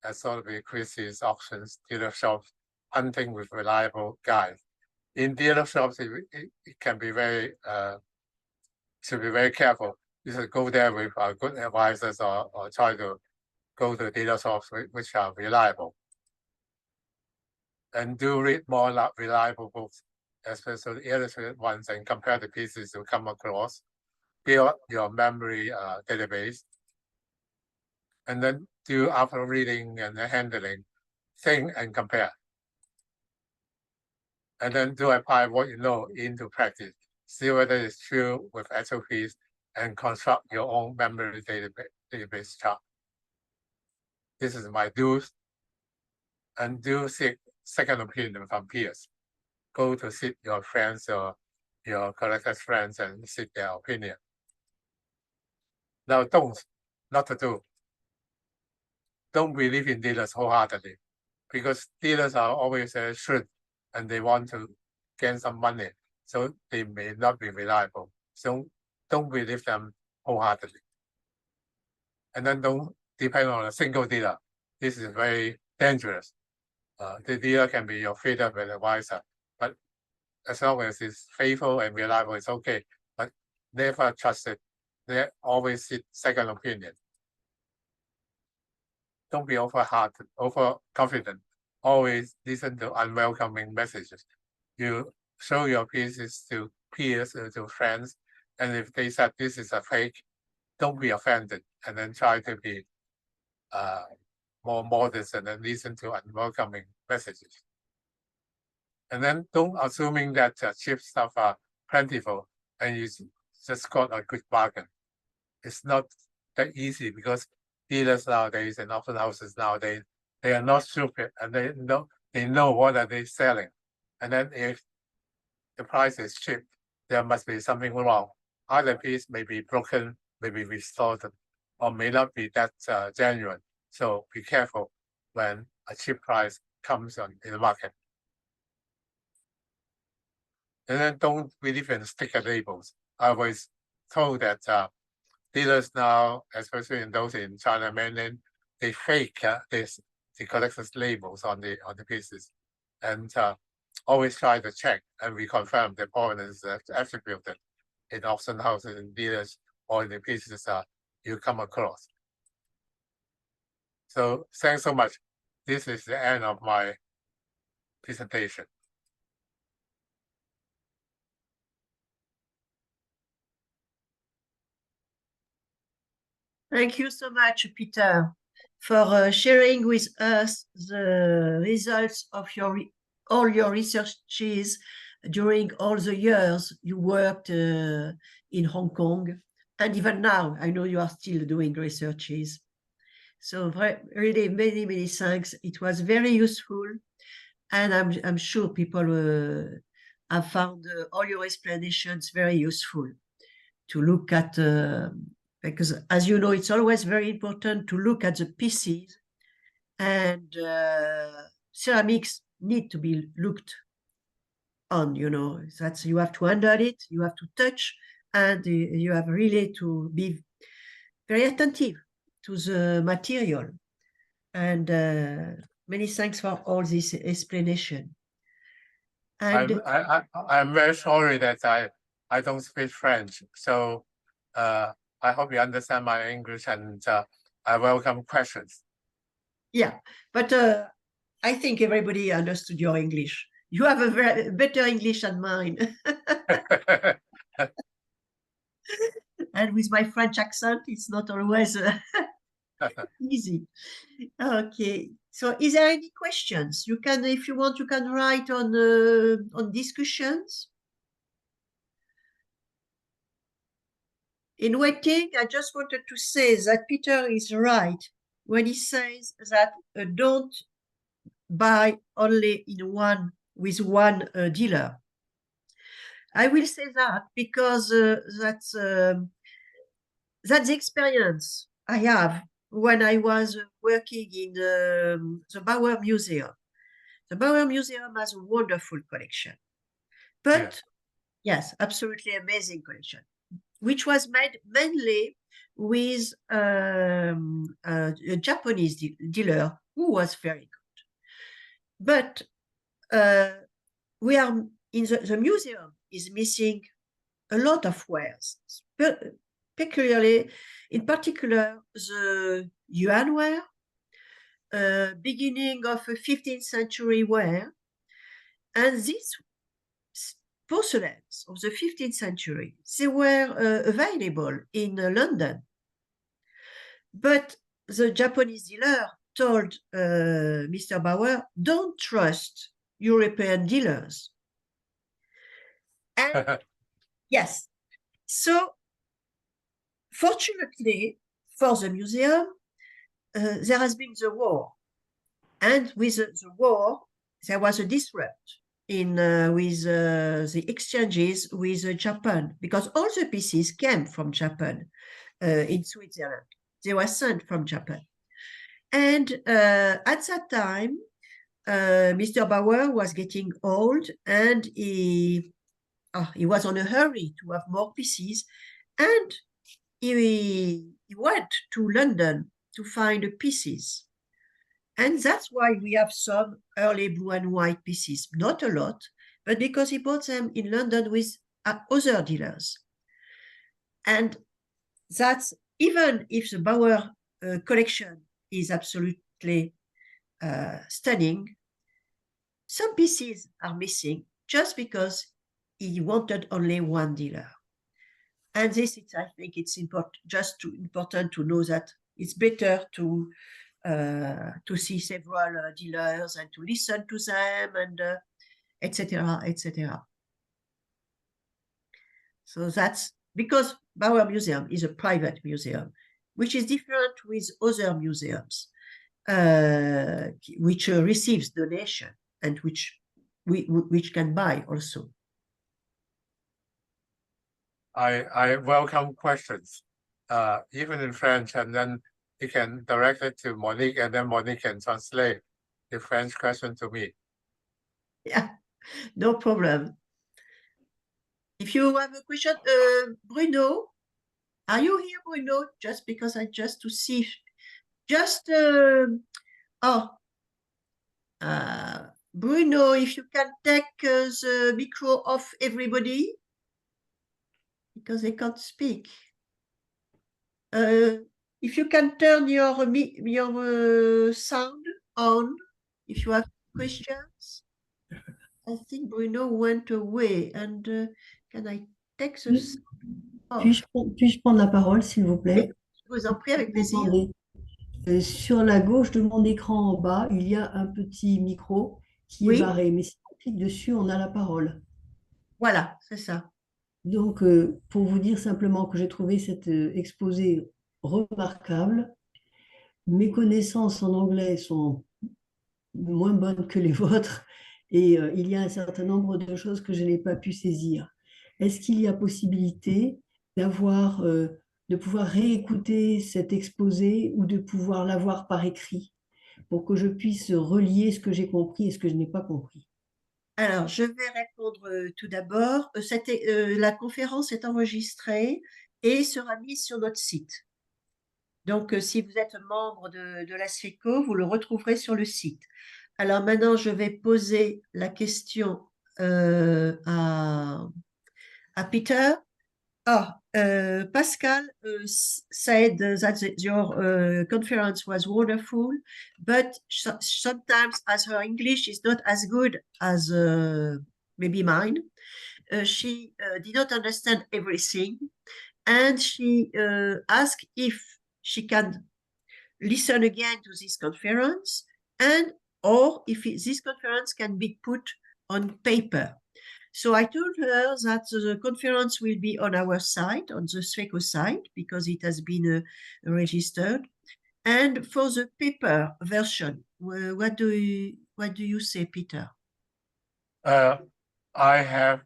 as sort of quizzes, auctions, dealer shops, hunting with reliable guides. In dealer shops, it can be very, should be very careful. You should go there with good advisors or try to go to dealer shops which are reliable. And do read more reliable books, especially illustrated ones, and compare the pieces you come across. Build your memory database. And then do, after reading and handling, think and compare. And then do apply what you know into practice. See whether it's true with actual piece and construct your own memory database chart. This is my do's. And do seek second opinion from peers. Go to see your friends or your collector's friends and seek their opinion. Now, don't, not to do. Don't believe in dealers wholeheartedly, because dealers are always shrewd and they want to gain some money. so they may not be reliable. So don't believe them wholeheartedly. And then don't depend on a single dealer. This is very dangerous. The dealer can be your freedom and advisor, but as long as it's faithful and reliable, it's okay. But never trust it. They always seek second opinion. Don't be overconfident. Always listen to unwelcoming messages. You show your pieces to peers or to friends, and if they said this is a fake, don't be offended, and then try to be more modest and then listen to unwelcoming messages. And then don't assuming that cheap stuff are plentiful and you just got a good bargain. It's not that easy because dealers nowadays and auction houses nowadays, they are not stupid and they know what are they selling. And then if the price is cheap, there must be something wrong. Either piece may be broken, may be restored, or may not be that genuine. So be careful when a cheap price comes on in the market. And then don't believe in sticker labels. I was told that dealers now, especially in those in China mainland, they fake the collector's labels on the pieces, and always try to check and reconfirm the provenance attributed in auction houses and dealers or in the pieces you come across. So thanks so much. This is the end of my presentation. Thank you so much, Peter, for sharing with us the results of all your researches during all the years you worked in Hong Kong. And even now, I know you are still doing researches. So really, many, many thanks. It was very useful. And I'm sure people have found all your explanations very useful to look at, because as you know, it's always very important to look at the pieces, and ceramics need to be looked on, you know, that's, you have to handle it, you have to touch, and you have really to be very attentive to the material. And many thanks for all this explanation. And I'm very sorry that I don't speak French, so I hope you understand my English, and I welcome questions. Yeah, but I think everybody understood your English. You have a very better English than mine. And with my French accent, it's not always easy. Okay, so is there any questions? You can, if you want, you can write on discussions. In waiting, I just wanted to say that Peter is right when he says that don't buy only with one dealer. I will say that because that's the experience I have when I was working in the Bauer Museum. The Bauer Museum has a wonderful collection, but yes, absolutely amazing collection, which was made mainly with a Japanese dealer who was very good. But we are in the museum is missing a lot of wares, peculiarly, in particular, the yuan ware, beginning of a 15th century ware, and these porcelains of the 15th century, they were available in London. But the Japanese dealer told Mr. Bauer, don't trust European dealers. And yes, so fortunately for the museum, there has been the war. And with the war, there was a disrupt in with the exchanges with Japan, because all the pieces came from Japan in Switzerland. They were sent from Japan. And at that time, Mr. Bauer was getting old, and he he was on a hurry to have more pieces, and he went to London to find the pieces. And that's why we have some early blue and white pieces. Not a lot, but because he bought them in London with other dealers. And that's, even if the Bauer collection is absolutely stunning, some pieces are missing just because he wanted only one dealer. And this is, I think it's important to know that it's better to see several dealers and to listen to them, and etc., etc. So that's because Bauer Museum is a private museum, which is different with other museums, which receives donation and which can buy also. I welcome questions, even in French, and then you can direct it to Monique, and then Monique can translate the French question to me. Yeah, no problem. If you have a question, Bruno, are you here, Bruno? Just because to see, Bruno, if you can take the micro off everybody, because they can't speak. If you can turn your sound on, if you have questions. I think Bruno went away, and can I take the sound off? Puis-je prendre la parole, s'il vous plaît? Je vous en prie, avec plaisir. Sur la gauche de mon écran en bas, il y a un petit micro qui est barré, mais si on clique dessus, on a la parole. Voilà, c'est ça. Donc, pour vous dire simplement que j'ai trouvé cet exposé remarquable, mes connaissances en anglais sont moins bonnes que les vôtres, et il y a un certain nombre de choses que je n'ai pas pu saisir. Est-ce qu'il y a possibilité de pouvoir réécouter cet exposé ou de pouvoir l'avoir par écrit pour que je puisse relier ce que j'ai compris et ce que je n'ai pas compris? Alors, je vais répondre tout d'abord. La conférence est enregistrée et sera mise sur notre site. Donc, si vous êtes membre de la SFECO, vous le retrouverez sur le site. Alors maintenant, je vais poser la question à Peter. Pascal said that your conference was wonderful, but sometimes as her English is not as good as maybe mine, she did not understand everything, and she asked if she can listen again to this conference, or if this conference can be put on paper. So I told her that the conference will be on our site, on the SFECO site, because it has been registered. And for the paper version, what do you say, Peter? I have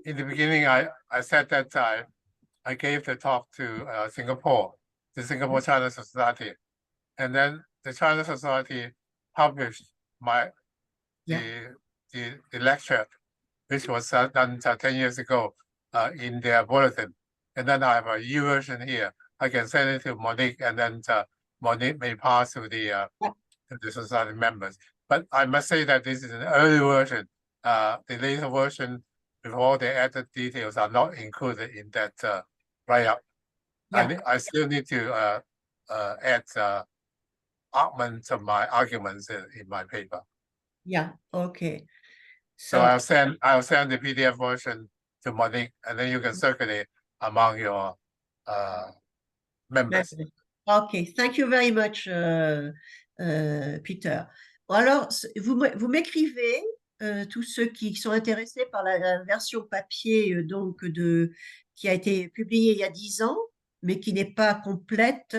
in the beginning, I said that I gave the talk to Singapore, the Singapore China Society, and then the China Society published the lecture, which was done 10 years ago in their bulletin. And then I have a version here. I can send it to Monique, and then Monique may pass to the society members. But I must say that this is an early version. The later version with all the added details are not included in that write-up. I still need to add augment of my arguments in my paper. Yeah, okay. So I'll send the PDF version to Monique, and then you can circulate among your members. Okay, thank you very much, Peter. Alors, vous m'écrivez, tous ceux qui sont intéressés par la version papier qui a été publiée il y a 10 ans, mais qui n'est pas complète.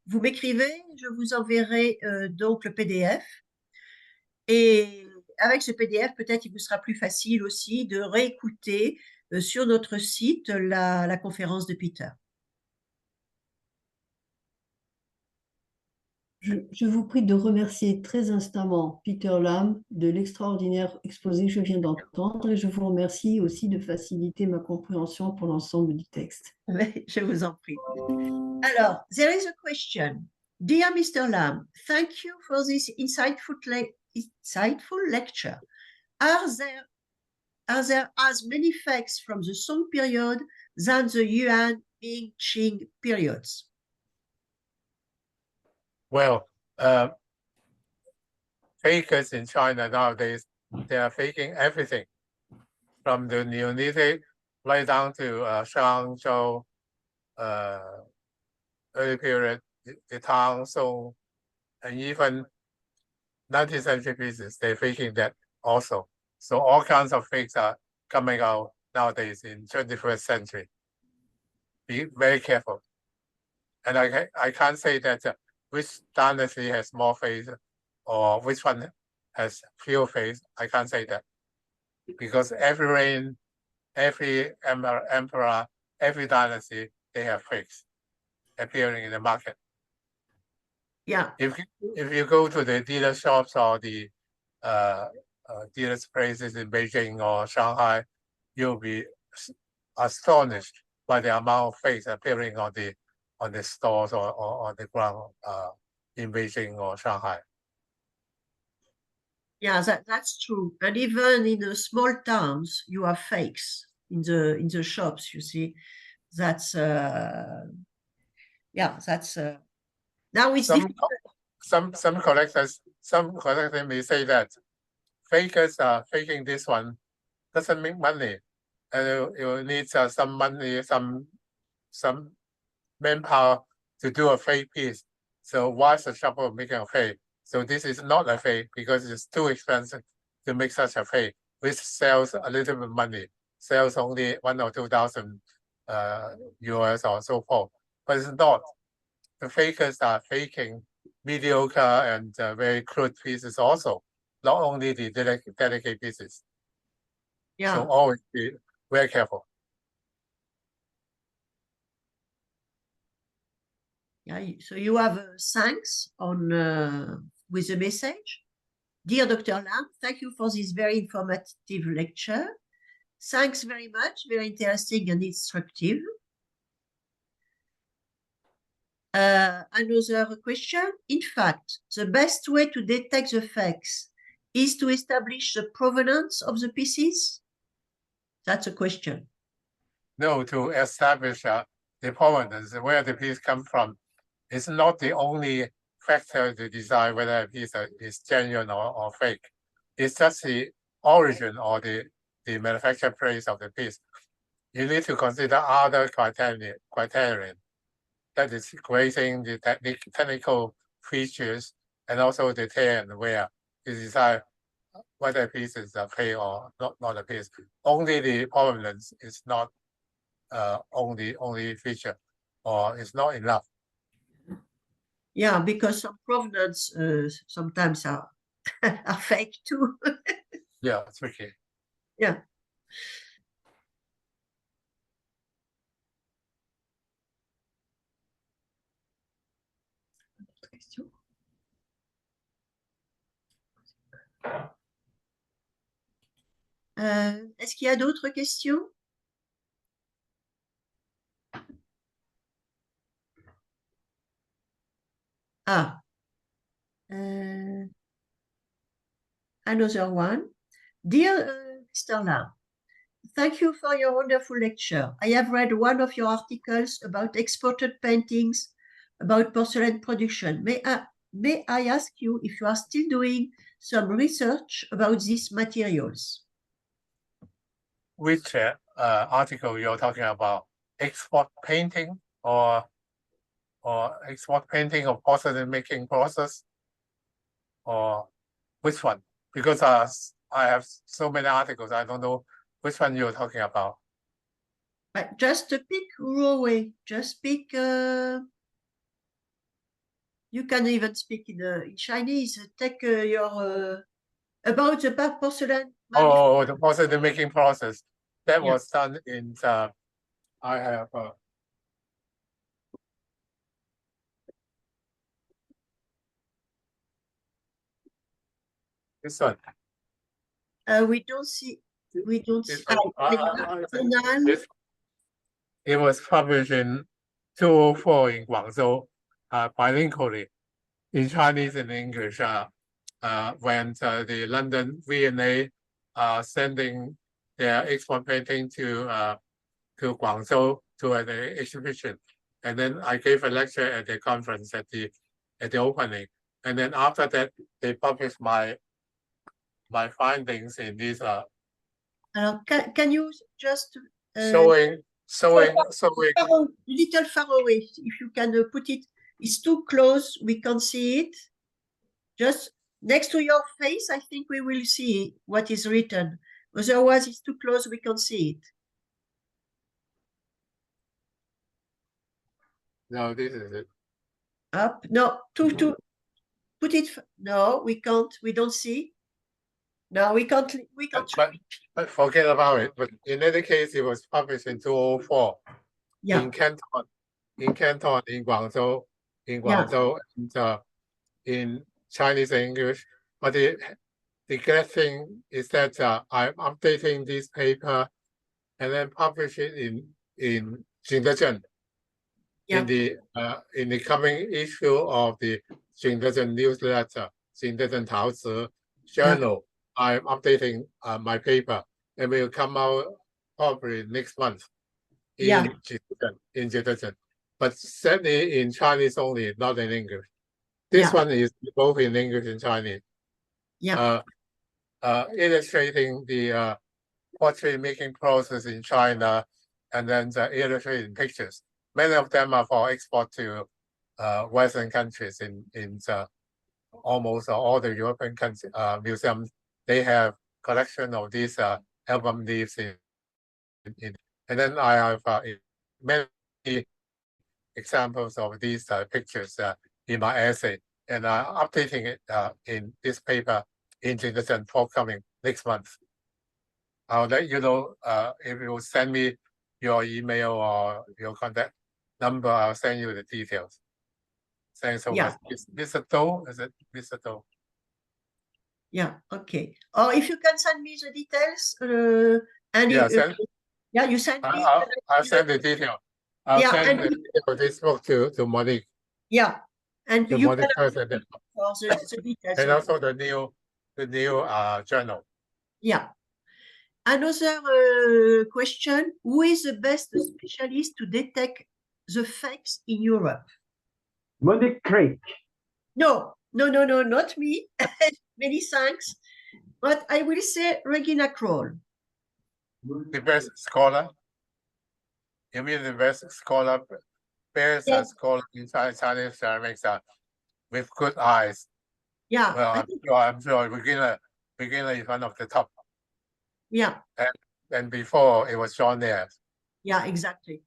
Vous m'écrivez, je vous enverrai donc le PDF. Et avec ce PDF, peut-être il vous sera plus facile aussi de réécouter sur notre site la conférence de Peter. Je vous prie de remercier très instamment Peter Lam de l'extraordinaire exposé que je viens d'entendre et je vous remercie aussi de faciliter ma compréhension pour l'ensemble du texte. Mais je vous en prie. Alors, there is a question. Dear Mr. Lam, thank you for this insightful lecture. Are there as many facts from the Song period than the Yuan Ming Qing periods? Well, fakers in China nowadays, they are faking everything from the Neolithic right down to Shang, Zhou, early period, the Tang, Song, and even 19th century pieces, they're faking that also. So all kinds of fakes are coming out nowadays in 21st century. Be very careful. And I can't say that which dynasty has more fakes or which one has fewer fakes. I can't say that. Because every reign, every emperor, every dynasty, they have fakes appearing in the market. Yeah. If you go to the dealer shops or the dealers' places in Beijing or Shanghai, you'll be astonished by the amount of fakes appearing on the stores or on the ground in Beijing or Shanghai. Yeah, that's true. And even in the small towns, you have fakes in the shops. You see, that's yeah, that's now it's difficult. Some collectors may say that fakers are faking this one doesn't make money, and you need some money, some manpower to do a fake piece. So what's the trouble of making a fake? So this is not a fake because it's too expensive to make such a fake, which sells a little bit of money, sells only 1,000 or 2,000 US or so forth. But it's not. The fakers are faking mediocre and very crude pieces also, not only the delicate pieces. Yeah. So always be very careful. Yeah, so you have thanks on with a message. Dear Dr. Lam, thank you for this very informative lecture. Thanks very much, very interesting and instructive. Another question. In fact, the best way to detect the fakes is to establish the provenance of the pieces? That's a question. No, to establish the provenance, where the piece comes from, is not the only factor to decide whether a piece is genuine or fake. It's just the origin or the manufacture place of the piece. You need to consider other criterion. That is grazing, the technical features, and also the tear and wear to decide whether a piece is a fake or not a piece. Only the provenance is not only feature, or it's not enough. Yeah, because some provenance sometimes are fake too. Yeah, it's tricky. Yeah. Est-ce qu'il y a d'autres questions? Ah. Another one. Dear Mr. Lam, thank you for your wonderful lecture. I have read one of your articles about exported paintings, about porcelain production. May I ask you if you are still doing some research about these materials? Which article you're talking about? Export painting or export painting of porcelain making process, or which one? Because I have so many articles, I don't know which one you're talking about. But just pick Huawei. Just pick. You can even speak in Chinese. Take your about the porcelain. Oh, the porcelain making process that Yeah. was done in. I have. This one. We don't see. We don't This see. one. It was published in 2004 in Guangzhou, bilingually, in Chinese and English. When the London V&A sending their export painting to Guangzhou to an exhibition, and then I gave a lecture at the conference at the opening, and then after that they published my findings in these. Can you just showing. Little far away. If you can put it, it's too close. We can't see it. Just next to your face, I think we will see what is written. Otherwise, it's too close. We can't see it. No, this is it. Up. No, to put it. No, we can't. We don't see. No, we can't. We can't. But forget about it. But in any case, it was published in 2004 in Canton, in Guangzhou, and, in Chinese and English. But the great thing is that I'm updating this paper and then publish it in Jingdezhen. In the coming issue of the Jingdezhen newsletter, Jingdezhen Taozi journal, I'm updating my paper, and will come out probably next month in Jingdezhen. But certainly in Chinese only, not in English. This one is both in English and Chinese. Illustrating the portrait making process in China, and then illustrating pictures. Many of them are for export to Western countries. In almost all the European countries, museums, they have collection of these album leaves in. And then I have many examples of these pictures in my essay, and I'm updating it in this paper in Jingdezhen forthcoming next month. I'll let you know if you send me your email or your contact number. I'll send you the details. Thanks so much. Is this a dough? Is it this a dough? Yeah. Okay. Or if you can send me the details, and you send me. I'll send the detail. I'll send the detail of this book to Monique. Yeah, and to you Monique can the details. And also the new journal. Yeah. Another question: who is the best specialist to detect the fakes in Europe? Monique Craig. No, not me. Many thanks. But I will say Regina Kroll. The best scholar? You mean the best scholar? Best scholar in Chinese ceramics with good eyes. Yeah. Well, I'm sure Regina is one of the top. Yeah. And before it was John Nares. Yeah, exactly.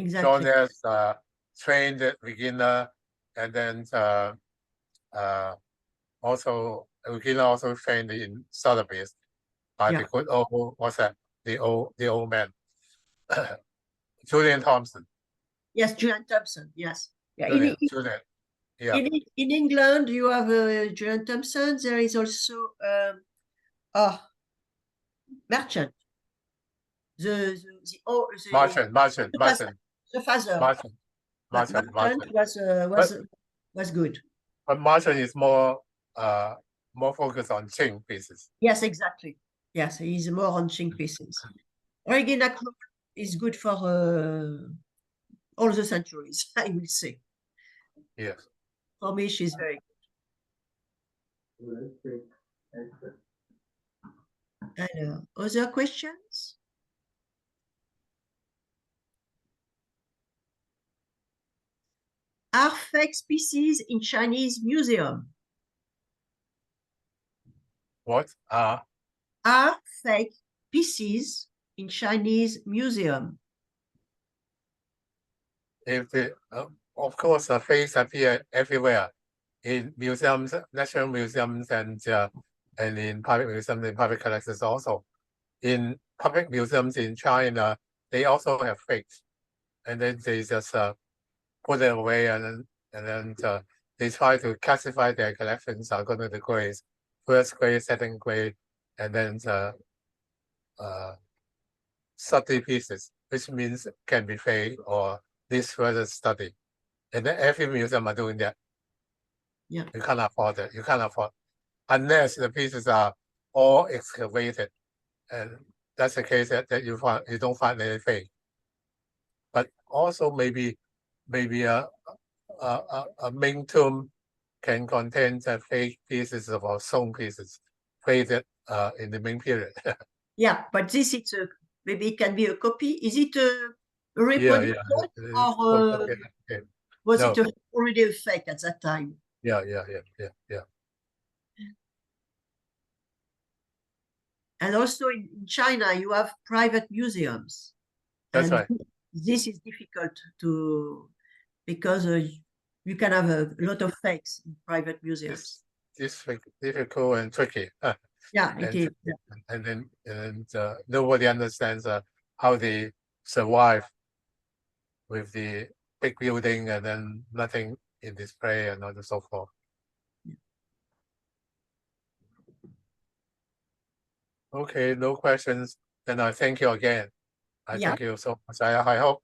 John Nares trained Regina, and then also Regina also trained in Sotheby's by the good old, what's that? The old man. Julian Thompson. Yes, Julian Thompson. Yes. Yeah. Julian. Yeah. In England, you have Julian Thompson. There is also Merchant. The father. Merchant was good. But Merchant is more focused on Qing pieces. Yes, exactly. Yes, he's more on Qing pieces. Regina Kroll is good for all the centuries, I will say. Yes. For me, she's very good. Other questions? Are fake species in Chinese museum? What are fake pieces in Chinese museum? If of course, the fakes appear everywhere in museums, national museums, and in private museums and private collections also. In public museums in China, they also have fakes, and then they just put it away, and then they try to classify their collections according to the grades first grade, second grade, and then study pieces, which means can be paid or this further study. And then every museum are doing that. Yeah. You can't afford it. You can't afford, unless the pieces are all excavated, and that's the case that you don't find anything. But also maybe a main tomb can contain the fake pieces or stone pieces created in the Ming period. Yeah, but this is maybe it can be a copy. Is it a reproduction or was No. it already a fake at that time? Yeah. And also in China, you have private museums. That's and right. This is difficult because you can have a lot of fakes in private museums. It's difficult and tricky. Yeah, it is. Yeah. And then nobody understands how they survive with the big building and then nothing in display and so forth. Okay, no questions. Then I thank you again. I thank you so much. I hope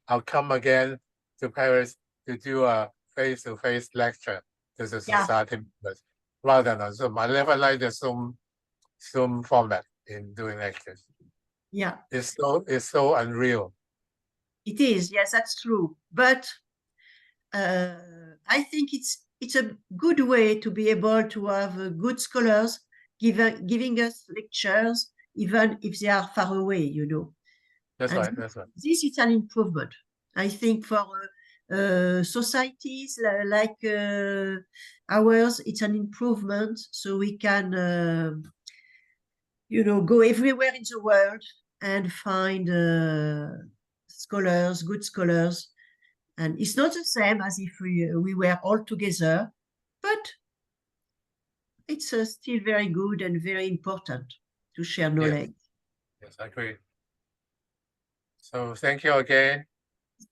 I'll come again to Paris to do a face-to-face lecture to the society members rather than on Zoom. I never like the Zoom format in doing lectures. Yeah. It's so unreal. It is, yes, that's true. But I think it's a good way to be able to have good scholars giving us lectures, even if they are far away, you know. That's right. This is an improvement, I think, for societies like ours. It's an improvement, so we can, go everywhere in the world and find scholars, good scholars. And it's not the same as if we were all together, but it's still very good and very important to share knowledge. Yes, I agree. So thank you again.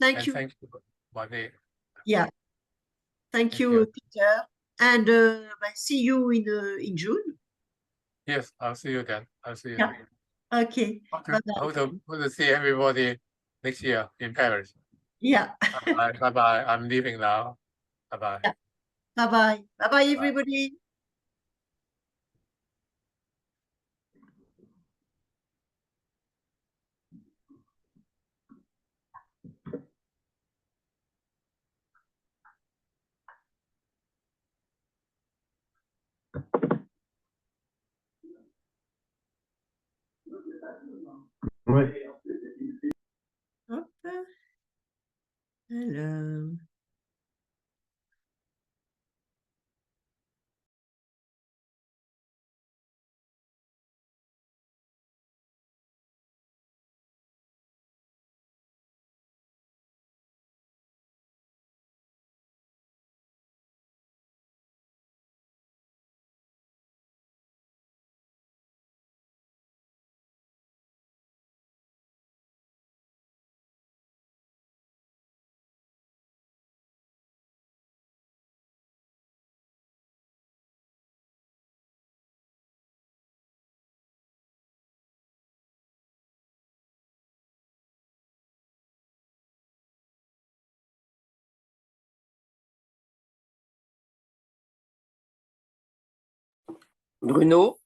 Thank you. Thank you, Bonnie. Yeah. Thank you, Peter. And I see you in June. Yes, I'll see you then. I'll see you. Yeah. Okay. Hope to see everybody next year in Paris. Yeah. Bye-bye. I'm leaving now. Bye-bye. Yeah. Bye-bye. Bye-bye, everybody. Ouais. Hop. Hello. Bruno?